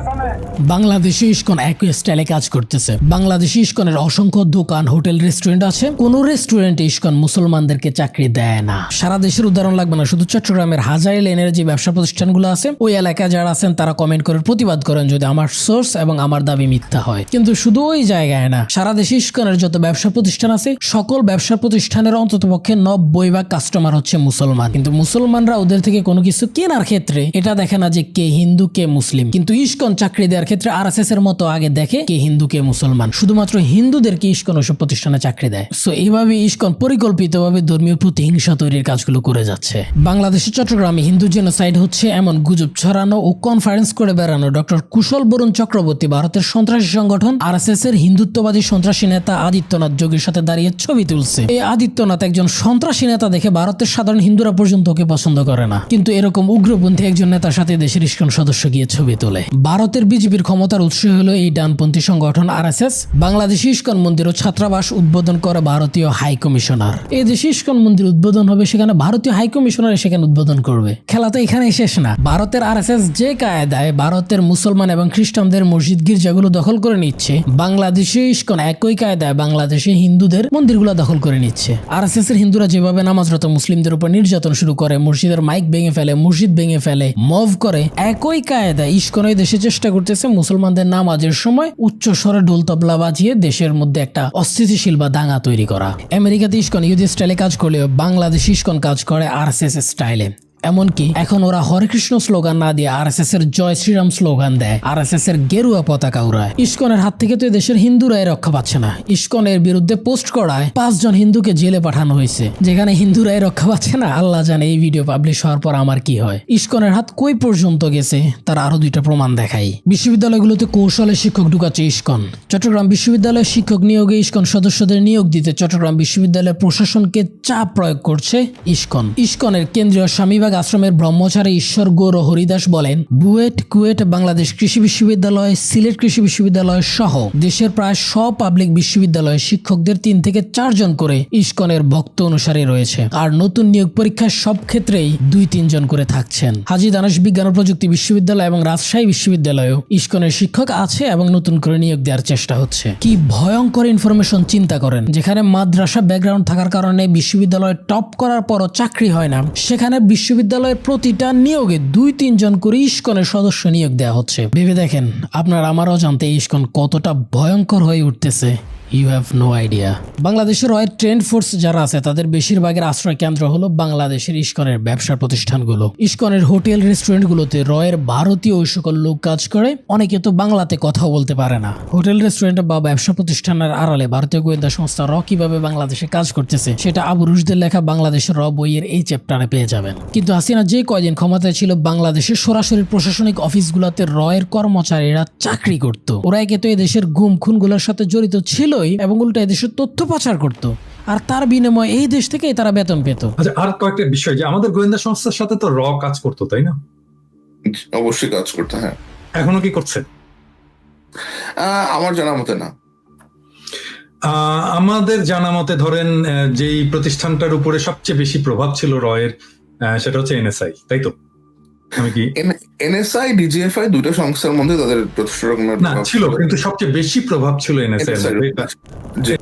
বাংলাদেশে ইসকন একই স্টাইলে কাজ করতেছে। বাংলাদেশে ইসকনের অসংখ্য দোকান, হোটেল, রেস্টুরেন্ট আছে। কোন রেস্টুরেন্টে ইসকন মুসলমানদেরকে চাকরি দেয় না। সারা দেশের উদাহরণ লাগবে না, শুধু চট্টগ্রামের হাজারি লেনের যে ব্যবসা প্রতিষ্ঠানগুলো আছে ওই এলাকায় যারা আছেন তারা কমেন্ট করে প্রতিবাদ করেন যদি আমার সোর্স এবং আমার দাবি মিথ্যা হয়। কিন্তু শুধু ওই জায়গায় না, সারা দেশে ইসকনের যত ব্যবসা প্রতিষ্ঠান আছে সকল ব্যবসা প্রতিষ্ঠানের অন্ততপক্ষে 90% কাস্টমার হচ্ছে মুসলমান। কিন্তু মুসলমানরা ওদের থেকে কোনো কিছু কেনার ক্ষেত্রে এটা দেখে না যে কে হিন্দু কে মুসলিম। কিন্তু ইসকন চাকরি দেওয়ার ক্ষেত্রে আরএসএস এর মতো আগে দেখে কে হিন্দু কে মুসলমান। শুধুমাত্র হিন্দুদেরকে ইসকন ওসব প্রতিষ্ঠানে চাকরি দেয়। সো এইভাবে ইসকন পরিকল্পিতভাবে ধর্মীয় প্রতিহিংসা তৈরির কাজগুলো করে যাচ্ছে। বাংলাদেশের চট্টগ্রামে হিন্দু জেনোসাইড হচ্ছে এমন গুজব ছড়ানো ও কনফারেন্স করে বেড়ানো ডক্টর কুশল বরুণ চক্রবর্তী ভারতের সন্ত্রাসী সংগঠন আরএসএস এর হিন্দুত্ববাদী সন্ত্রাসী নেতা আদিত্যনাথ যোগীর সাথে দাঁড়িয়ে ছবি তুলছে। এই আদিত্যনাথ একজন সন্ত্রাসী নেতা দেখে ভারতের সাধারণ হিন্দুরা পর্যন্ত ওকে পছন্দ করে না। কিন্তু এরকম উগ্রপন্থী একজন নেতার সাথে দেশের ইসকন সদস্য গিয়ে ছবি তোলে। ভারতের বিজেপির ক্ষমতার উৎস হলো এই ডানপন্থী সংগঠন আরএসএস। বাংলাদেশে ইসকন মন্দির ও ছাত্রাবাস উদ্বোধন করে ভারতীয় হাই কমিশনার। এই দেশে ইসকন মন্দির উদ্বোধন হবে, সেখানে ভারতীয় হাই কমিশনার সেখানে উদ্বোধন করবে। খেলা তো এখানে শেষ না। ভারতের আরএসএস যে কায়দায় ভারতের মুসলমান এবং খ্রিস্টানদের মসজিদ গির্জাগুলো দখল করে নিচ্ছে, বাংলাদেশে ইসকন একই কায়দায় বাংলাদেশে হিন্দুদের মন্দিরগুলো দখল করে নিচ্ছে। আরএসএস এর হিন্দুরা যেভাবে নামাজরত মুসলিমদের উপর নির্যাতন শুরু করে, মসজিদের মাইক ভেঙে ফেলে, মসজিদ ভেঙে ফেলে, মভ করে, একই কায়দায় ইসকন এই দেশে চেষ্টা করতেছে মুসলমানদের নামাজের সময় উচ্চ স্বরে ঢোল তবলা বাজিয়ে দেশের মধ্যে একটা অস্থিতিশীল বা দাঙ্গা তৈরি করা। আমেরিকাতে ইসকন ইহুদি স্টাইলে কাজ করলেও বাংলাদেশে ইসকন কাজ করে আরএসএস স্টাইলে। এমনকি এখন ওরা হরে কৃষ্ণ স্লোগান না দিয়ে আরএসএস এর জয় শ্রীরাম স্লোগান দেয়, আরএসএস এর গেরুয়া পতাকা উড়ায়। ইসকনের হাত থেকে তো দেশের হিন্দুরাই রক্ষা পাচ্ছে না। ইসকনের বিরুদ্ধে পোস্ট করায় 5 জন হিন্দুকে জেলে পাঠানো হয়েছে। যেখানে হিন্দুরাই রক্ষা পাচ্ছে না, আল্লাহ জানে এই ভিডিও পাবলিশ হওয়ার পর আমার কি হয়। ইসকনের হাত কই পর্যন্ত গেছে তার আরো 2টা প্রমাণ দেখাই। বিশ্ববিদ্যালয়গুলোতে কৌশলে শিক্ষক ঢুকাচ্ছে ইসকন। চট্টগ্রাম বিশ্ববিদ্যালয়ে শিক্ষক নিয়োগে ইসকন সদস্যদের নিয়োগ দিতে চট্টগ্রাম বিশ্ববিদ্যালয়ের প্রশাসনকে চাপ প্রয়োগ করছে ইসকন। ইসকনের কেন্দ্রীয় স্বামীবাগ আশ্রমের ব্রহ্মচারী ঈশ্বর গৌর হরিদাস বলেন, বুয়েট, কুয়েট, বাংলাদেশ কৃষি বিশ্ববিদ্যালয়, সিলেট কৃষি বিশ্ববিদ্যালয় সহ দেশের প্রায় সব পাবলিক বিশ্ববিদ্যালয়ে শিক্ষকদের 3 থেকে 4 জন করে ইসকনের ভক্ত অনুসারী রয়েছে। আর নতুন নিয়োগ পরীক্ষায় সব ক্ষেত্রেই 2-3 জন করে থাকছেন। হাজী দানেশ বিজ্ঞান ও প্রযুক্তি বিশ্ববিদ্যালয় এবং রাজশাহী বিশ্ববিদ্যালয়েও ইসকনের শিক্ষক আছে এবং নতুন করে নিয়োগ দেওয়ার চেষ্টা হচ্ছে। কি ভয়ঙ্কর ইনফরমেশন চিন্তা করেন। যেখানে মাদ্রাসা ব্যাকগ্রাউন্ড থাকার কারণে বিশ্ববিদ্যালয়ে টপ করার পরও চাকরি হয় না, সেখানে বিশ্ববিদ্যালয়ের প্রতিটা নিয়োগে 2-3 জন করে ইসকনের সদস্য নিয়োগ দেওয়া হচ্ছে। ভেবে দেখেন আপনার আমারও জানতে ইসকন কতটা ভয়ঙ্কর হয়ে উঠতেছে। You have no idea. বাংলাদেশের রয়ের ট্রেন্ড ফোর্স যারা আছে তাদের বেশিরভাগের আশ্রয় কেন্দ্র হলো বাংলাদেশের ইসকনের ব্যবসা প্রতিষ্ঠানগুলো। ইসকনের হোটেল রেস্টুরেন্টগুলোতে রয়ের ভারতীয় ওই সকল লোক কাজ করে। অনেকে তো বাংলাতে কথাও বলতে পারে না। হোটেল রেস্টুরেন্ট বা ব্যবসা প্রতিষ্ঠানের আড়ালে ভারতীয় গোয়েন্দা সংস্থা র কিভাবে বাংলাদেশে কাজ করতেছে সেটা আবু রুশদের লেখা বাংলাদেশের র বইয়ের এই চ্যাপ্টারে পেয়ে যাবেন। কিন্তু হাসিনা যে কয়দিন ক্ষমতায় ছিল বাংলাদেশের সরাসরি প্রশাসনিক অফিসগুলোতে রয়ের কর্মচারীরা চাকরি করত। ওরা একে তো এদেশের গুম খুনগুলোর সাথে জড়িত ছিল এবং উল্টা এদেশের তথ্য পাচার করত, আর তার বিনিময়ে এই দেশ থেকে তারা বেতন পেত। আচ্ছা, আর কয়েকটা বিষয়, যে আমাদের গোয়েন্দা সংস্থার সাথে তো র কাজ করতো, তাই না? অবশ্যই কাজ করতে। হ্যাঁ, এখনো কি করছে? আমার জানা মতে না। আমাদের জানা মতে ধরেন যেই প্রতিষ্ঠানটার উপরে সবচেয়ে বেশি প্রভাব ছিল রয়ের, সেটা হচ্ছে এনএসআই, তাই তো? এনএসআই, ডিজিএফআই 2টা সংস্থার মধ্যে তাদের না ছিল, কিন্তু সবচেয়ে বেশি প্রভাব ছিল এনএসআই।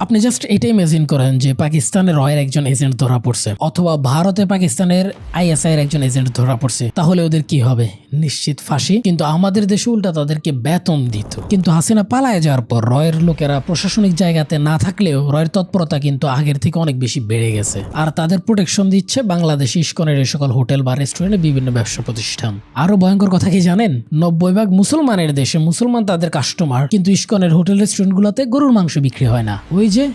আপনি জাস্ট এটা ইমাজিন করেন যে পাকিস্তানের রয়ের একজন এজেন্ট ধরা পড়ছে, অথবা ভারতে পাকিস্তানের আইএসআই এর একজন এজেন্ট ধরা পড়ছে, তাহলে ওদের কি হবে? নিশ্চিত ফাঁসি। কিন্তু আমাদের দেশে উল্টা তাদেরকে বেতন দিত। কিন্তু হাসিনা পালায় যাওয়ার পর রয়ের লোকেরা প্রশাসনিক জায়গাতে না থাকলেও রয়ের তৎপরতা কিন্তু আগের থেকে অনেক বেশি বেড়ে গেছে। আর তাদের প্রোটেকশন দিচ্ছে বাংলাদেশ ইসকনের এই সকল হোটেল বা রেস্টুরেন্টে বিভিন্ন ব্যবসা প্রতিষ্ঠান। আরো ভয়ঙ্কর কথা কি জানেন? 90% মুসলমানের দেশে মুসলমান তাদের কাস্টমার, কিন্তু ইসকনের হোটেল রেস্টুরেন্ট গুলোতে গরুর মাংস বিক্রি হয় না। ওই যে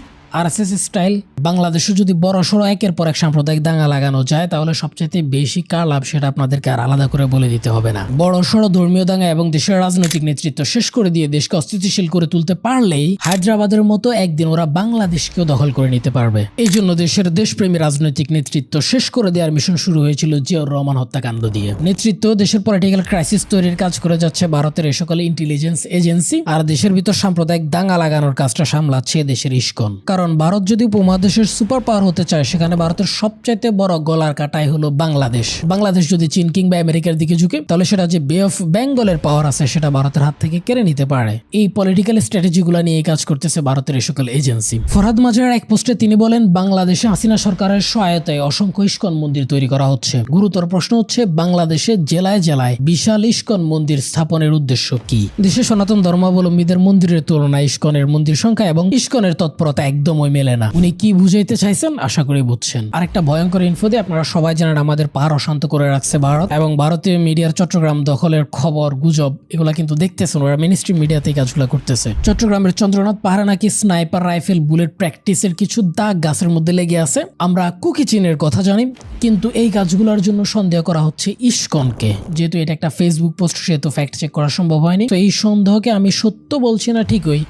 আরএসএস স্টাইল। বাংলাদেশে যদি বড় সড়ো একের পর এক সাম্প্রদায়িক দাঙ্গা লাগানো যায় তাহলে সবচেয়ে বেশি কার লাভ সেটা আপনাদেরকে আর আলাদা করে বলে দিতে হবে না। বড় সড়ো ধর্মীয় দাঙ্গা এবং দেশের রাজনৈতিক নেতৃত্ব শেষ করে দিয়ে দেশকে অস্থিতিশীল করে তুলতে পারলেই হায়দ্রাবাদের মতো একদিন ওরা বাংলাদেশকেও দখল করে নিতে পারবে। এই জন্য দেশের দেশপ্রেমী রাজনৈতিক নেতৃত্ব শেষ করে দেওয়ার মিশন শুরু হয়েছিল জিয়াউর রহমান হত্যাকাণ্ড দিয়ে। নেতৃত্ব দেশের পলিটিক্যাল ক্রাইসিস তৈরির কাজ করে যাচ্ছে ভারতের এই সকল ইন্টেলিজেন্স এজেন্সি, আর দেশের ভিতর সাম্প্রদায়িক দাঙ্গা লাগানোর কাজটা সামলাচ্ছে দেশের ইসকন। কারণ কারণ ভারত যদি উপমহাদেশের সুপার পাওয়ার হতে চায়, সেখানে ভারতের সবচাইতে বড় গলার কাটাই হলো বাংলাদেশ। বাংলাদেশ যদি চীন কিংবা আমেরিকার দিকে ঝুঁকে, তাহলে সেটা যে বে অফ বেঙ্গলের পাওয়ার আছে সেটা ভারতের হাত থেকে কেড়ে নিতে পারে। এই পলিটিক্যাল স্ট্র্যাটেজিগুলো নিয়ে কাজ করতেছে ভারতের এই সকল এজেন্সি। ফরহাদ মাজার এক পোস্টে তিনি বলেন, বাংলাদেশে হাসিনা সরকারের সহায়তায় অসংখ্য ইস্কন মন্দির তৈরি করা হচ্ছে। গুরুতর প্রশ্ন হচ্ছে, বাংলাদেশে জেলায় জেলায় বিশাল ইস্কন মন্দির স্থাপনের উদ্দেশ্য কি? দেশে সনাতন ধর্মাবলম্বীদের মন্দিরের তুলনায় ইস্কনের মন্দির সংখ্যা এবং ইস্কনের তৎপরতা একদমই মেলে না। উনি কি বুঝাইতে চাইছেন আশা করি বুঝছেন। আরেকটা ভয়ঙ্কর ইনফো দিয়ে আপনারা সবাই জানেন, আমাদের পাহাড় অশান্ত করে রাখছে ভারত, এবং ভারতীয় মিডিয়ার চট্টগ্রাম দখলের খবর গুজব এগুলা কিন্তু দেখতেছেন, ওরা মিনিস্ট্রি মিডিয়াতে কাজগুলো করতেছে। চট্টগ্রামের চন্দ্রনাথ পাহাড়ে নাকি স্নাইপার রাইফেল বুলেট প্র্যাকটিসের কিছু দাগ গাছের মধ্যে লেগে আছে। আমরা কুকি চীনের কথা জানি, কিন্তু এই কাজগুলোর জন্য সন্দেহ করা হচ্ছে ইস্কনকে। যেহেতু এটা একটা ফেসবুক পোস্ট, সেহেতু ফ্যাক্ট চেক করা সম্ভব হয়নি। তো এই সন্দেহকে আমি সত্য বলছি না ঠিকই,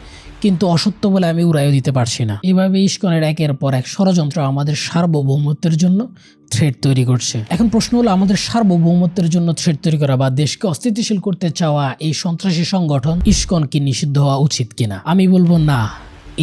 কিন্তু অসত্য বলে আমি উড়াইও দিতে পারছি না। এভাবে ইস্কনের একের পর এক ষড়যন্ত্র আমাদের সার্বভৌমত্বের জন্য থ্রেট তৈরি করছে। এখন প্রশ্ন হলো, আমাদের সার্বভৌমত্বের জন্য থ্রেট তৈরি করা বা দেশকে অস্থিতিশীল করতে চাওয়া এই সন্ত্রাসী সংগঠন ইস্কন কি নিষিদ্ধ হওয়া উচিত কিনা? আমি বলবো না,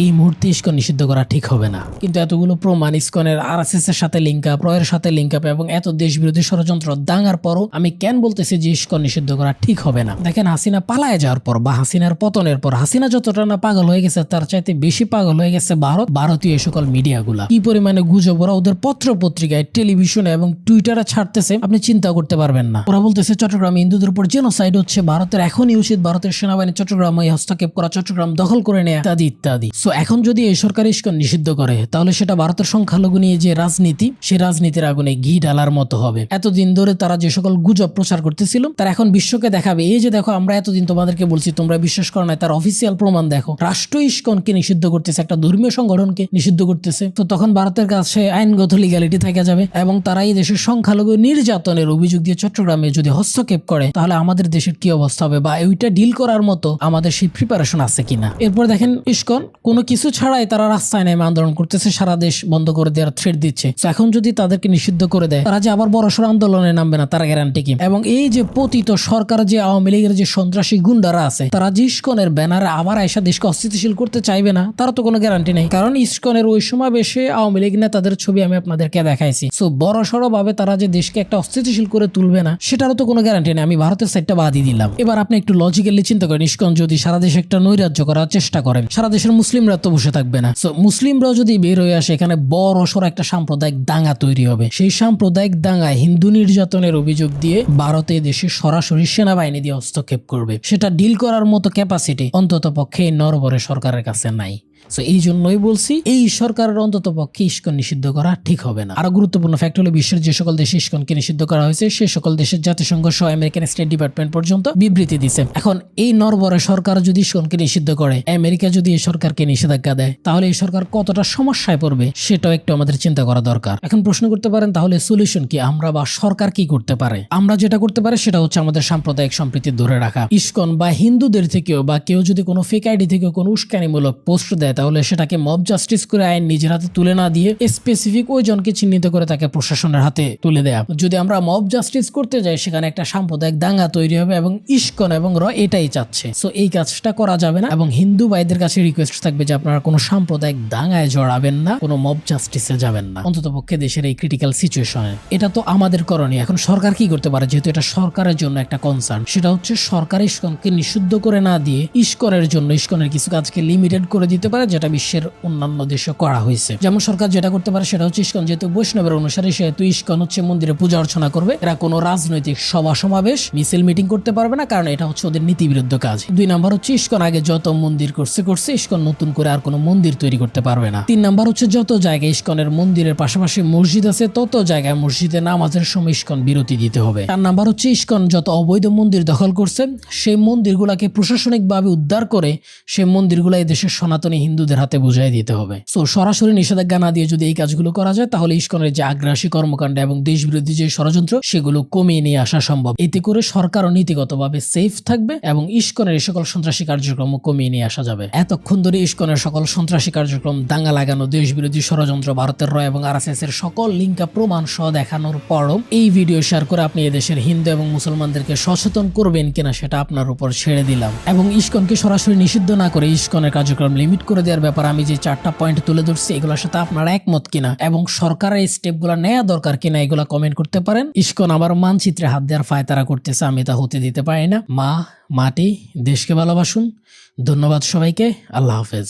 এই মুহূর্তে ইস্কন নিষিদ্ধ করা ঠিক হবে না। কিন্তু এতগুলো প্রমাণ, ইস্কনের আরএসএস এর সাথে লিঙ্ক আপ, রয়ের সাথে লিঙ্ক আপ এবং এত দেশ বিরোধী ষড়যন্ত্র দাঙ্গার পরও আমি কেন বলতেছি যে ইস্কন নিষিদ্ধ করা ঠিক হবে না? দেখেন, হাসিনা পালায় যাওয়ার পর বা হাসিনার পতনের পর হাসিনা যতটা না পাগল হয়ে গেছে, তার চাইতে বেশি পাগল হয়ে গেছে ভারতীয় এই সকল মিডিয়াগুলা। কি পরিমাণে গুজব ওরা ওদের পত্র পত্রিকায়, টেলিভিশনে এবং টুইটারে ছাড়তেছে, আপনি চিন্তা করতে পারবেন না। ওরা বলতেছে চট্টগ্রামে হিন্দুদের উপর জেনোসাইড হচ্ছে, ভারতের এখনই উচিত ভারতের সেনাবাহিনী চট্টগ্রামে হস্তক্ষেপ করা, চট্টগ্রাম দখল করে নেয়া, ইত্যাদি ইত্যাদি। সো এখন যদি এই সরকার ইস্কন নিষিদ্ধ করে, তাহলে সেটা ভারতের সংখ্যালঘু নিয়ে যে রাজনীতি, সেই রাজনীতির আগুনে ঘি ঢালার মতো হবে। এতদিন ধরে তারা যে সকল গুজব প্রচার করতেছিল, তারা এখন বিশ্বকে দেখাবে, এই যে দেখো আমরা এতদিন তোমাদেরকে বলছি, তোমরা বিশ্বাস করো না, তার অফিসিয়াল প্রমাণ দেখো। রাষ্ট্র ইস্কনকে নিষিদ্ধ করতেছে, একটা ধর্মীয় সংগঠনকে নিষিদ্ধ করতেছে। তো তখন ভারতের কাছে আইনগত লিগ্যালিটি থেকে যাবে, এবং তারা এই দেশের সংখ্যালঘু নির্যাতনের অভিযোগ দিয়ে চট্টগ্রামে যদি হস্তক্ষেপ করে, তাহলে আমাদের দেশের কি অবস্থা হবে, বা ওইটা ডিল করার মতো আমাদের সেই প্রিপারেশন আছে কিনা। এরপর দেখেন, ইস্কন কোনো কিছু ছাড়াই তারা রাস্তায় নেমে আন্দোলন করতেছে, সারা দেশ বন্ধ করে দেওয়ার থ্রেট দিচ্ছে। এখন যদি তাদেরকে নিষিদ্ধ করে দেয়, তারা যে আবার বড়সড় আন্দোলনে নামবে না, তারা গ্যারান্টি কি? এবং এই যে পতিত সরকার, যে আওয়ামী লীগের যে সন্ত্রাসী গুন্ডারা আছে, তারা যে ইস্কনের ব্যানারে আবার আয়সা দেশকে অস্থিতিশীল করতে চাইবে না, তারা তো কোনো গ্যারান্টি নেই। কারণ ইস্কনের ওই সমাবেশে আওয়ামী লীগ নেতাদের ছবি আমি আপনাদেরকে দেখাইছি। সো বড়সড় ভাবে তারা যে দেশকে একটা অস্থিতিশীল করে তুলবে না, সেটারও তো কোনো গ্যারান্টি নেই। আমি ভারতের সাইডটা বাদই দিলাম। এবার আপনি একটু লজিক্যালি চিন্তা করেন, ইস্কন যদি সারা দেশে একটা নৈরাজ্য করার চেষ্টা করেন, সারা দেশের মুসলিমরা তো বসে থাকবে না। সো মুসলিমরাও যদি বের হয়ে আসে, এখানে বড়সড় একটা সাম্প্রদায়িক দাঙ্গা তৈরি হবে। সেই সাম্প্রদায়িক দাঙ্গায় হিন্দু নির্যাতনের অভিযোগ দিয়ে ভারতে দেশে সরাসরি সেনাবাহিনী দিয়ে হস্তক্ষেপ করবে। সেটা ডিল করার মতো ক্যাপাসিটি অন্তত পক্ষে এই নরবরে সরকারের কাছে নাই। সো এই জন্যই বলছি, এই সরকারের অন্তত পক্ষে ইস্কন নিষিদ্ধ করা ঠিক হবে না। আরো গুরুত্বপূর্ণ ফ্যাক্ট হলো, বিশ্বের যে সকল দেশে ইস্কনকে নিষিদ্ধ করা হয়েছে, সে সকল দেশের জাতিসংঘ সহ আমেরিকান স্টেট ডিপার্টমেন্ট পর্যন্ত বিবৃতি দিচ্ছে। এখন এই নরবরে সরকার যদি ইস্কনকে নিষিদ্ধ করে, আমেরিকা যদি এই সরকারকে নিষেধাজ্ঞা দেয়, তাহলে এই সরকার কতটা সমস্যায় পড়বে সেটাও একটু আমাদের চিন্তা করা দরকার। এখন প্রশ্ন করতে পারেন, তাহলে সলিউশন কি? আমরা বা সরকার কি করতে পারে? আমরা যেটা করতে পারি সেটা হচ্ছে আমাদের সাম্প্রদায়িক সম্প্রীতি ধরে রাখা। ইস্কন বা হিন্দুদের থেকেও বা কেউ যদি কোনো ফেক আইডি থেকে কোনো উস্কানিমূলক পোস্ট দেয়, তাহলে সেটাকে মব জাস্টিস করে আইন নিজের হাতে তুলে না দিয়ে স্পেসিফিক ওই জনকে চিহ্নিত করে তাকে প্রশাসনের হাতে তুলে দেয়া। যদি আমরা মব জাস্টিস করতে যাই, সেখানে একটা সাম্প্রদায়িক দাঙ্গা তৈরি হবে, এবং ইস্কন এবং র এটাই চাচ্ছে। সো এই কাজটা করা যাবে না, এবং হিন্দু ভাইদের কাছে রিকোয়েস্ট থাকবে যে আপনারা কোনো সাম্প্রদায়িক দাঙ্গায় জড়াবেন না, কোনো মব জাস্টিসে যাবেন না, অন্তত পক্ষে দেশের এই ক্রিটিক্যাল সিচুয়েশনে। এটা তো আমাদের করণীয়। এখন সরকার কি করতে পারে? যেহেতু এটা সরকারের জন্য একটা কনসার্ন, সেটা হচ্ছে সরকার ইস্কনকে নিষিদ্ধ করে না দিয়ে ইস্কনের জন্য ইস্কনের কিছু কাজকে লিমিটেড করে দিতে পারে, যেটা বিশ্বের অন্যান্য দেশে করা হয়েছে। যেমন সরকার যেটা করতে পারে সেটা হচ্ছে, ইস্কন যেহেতু বৈষ্ণবের অনুসারী, সেহেতু ইস্কন হচ্ছে মন্দিরে পূজা অর্চনা করবে। এরা কোনো রাজনৈতিক সভা সমাবেশ মিছিল মিটিং করতে পারবে না, কারণ এটা হচ্ছে ওদের নীতি বিরুদ্ধ কাজ। 2 নাম্বার হচ্ছে, ইস্কন আগে যত মন্দির করছে, ইস্কন নতুন করে আর কোনো মন্দির তৈরি করতে পারবে না। 3 নাম্বার হচ্ছে, যত জায়গায় ইস্কনের মন্দিরের পাশাপাশি মসজিদ আছে, তত জায়গায় মসজিদে নামাজের সময় ইস্কন বিরতি দিতে হবে। 4 নাম্বার হচ্ছে, ইস্কন যত অবৈধ মন্দির দখল করছে, সেই মন্দিরগুলাকে প্রশাসনিকভাবে উদ্ধার করে সেই মন্দিরগুলা এই দেশের সনাতনী হিন্দুদের হাতে বুঝাই দিতে হবে। সো সরাসরি নিষেধাজ্ঞা না দিয়ে যদি এই কাজগুলো করা যায়, তাহলে ইস্কনের যে আগ্রাসী কর্মকাণ্ড এবং দেশ বিরোধী যে ষড়যন্ত্র, সেগুলো কমিয়ে নিয়ে আসা সম্ভব। এতে করে সরকারও নীতিগতভাবে সেফ থাকবে, এবং ইস্কনের এই সকল সন্ত্রাসী কার্যক্রম কমিয়ে নিয়ে আসা যাবে। এতক্ষণ ধরে ইস্কনের সকল সন্ত্রাসী কার্যক্রম, দাঙ্গা লাগানো, দেশ বিরোধী ষড়যন্ত্র, ভারতের র এবং আরএসএস এর সকল লিঙ্কা প্রমাণ সহ দেখানোর পরও এই ভিডিও শেয়ার করে আপনি এদেশের হিন্দু এবং মুসলমানদেরকে সচেতন করবেন কিনা সেটা আপনার উপর ছেড়ে দিলাম। এবং ইস্কনকে সরাসরি নিষিদ্ধ না করে ইস্কনের কার্যক্রম লিমিট করে করে দেওয়ার ব্যাপার আমি যে 4টা পয়েন্ট তুলে ধরছি এগুলোর সাথে আপনারা একমত কিনা এবং সরকারের এই স্টেপগুলো নেওয়া দরকার কিনা এগুলো কমেন্ট করতে পারেন। ইসকন আবার মানচিত্রে হাত দেওয়ার ফায়তারা করতেছে, আমি তা হতে দিতে পারি না। মা, মাটি, দেশকে ভালোবাসুন। ধন্যবাদ সবাইকে। আল্লাহ হাফেজ।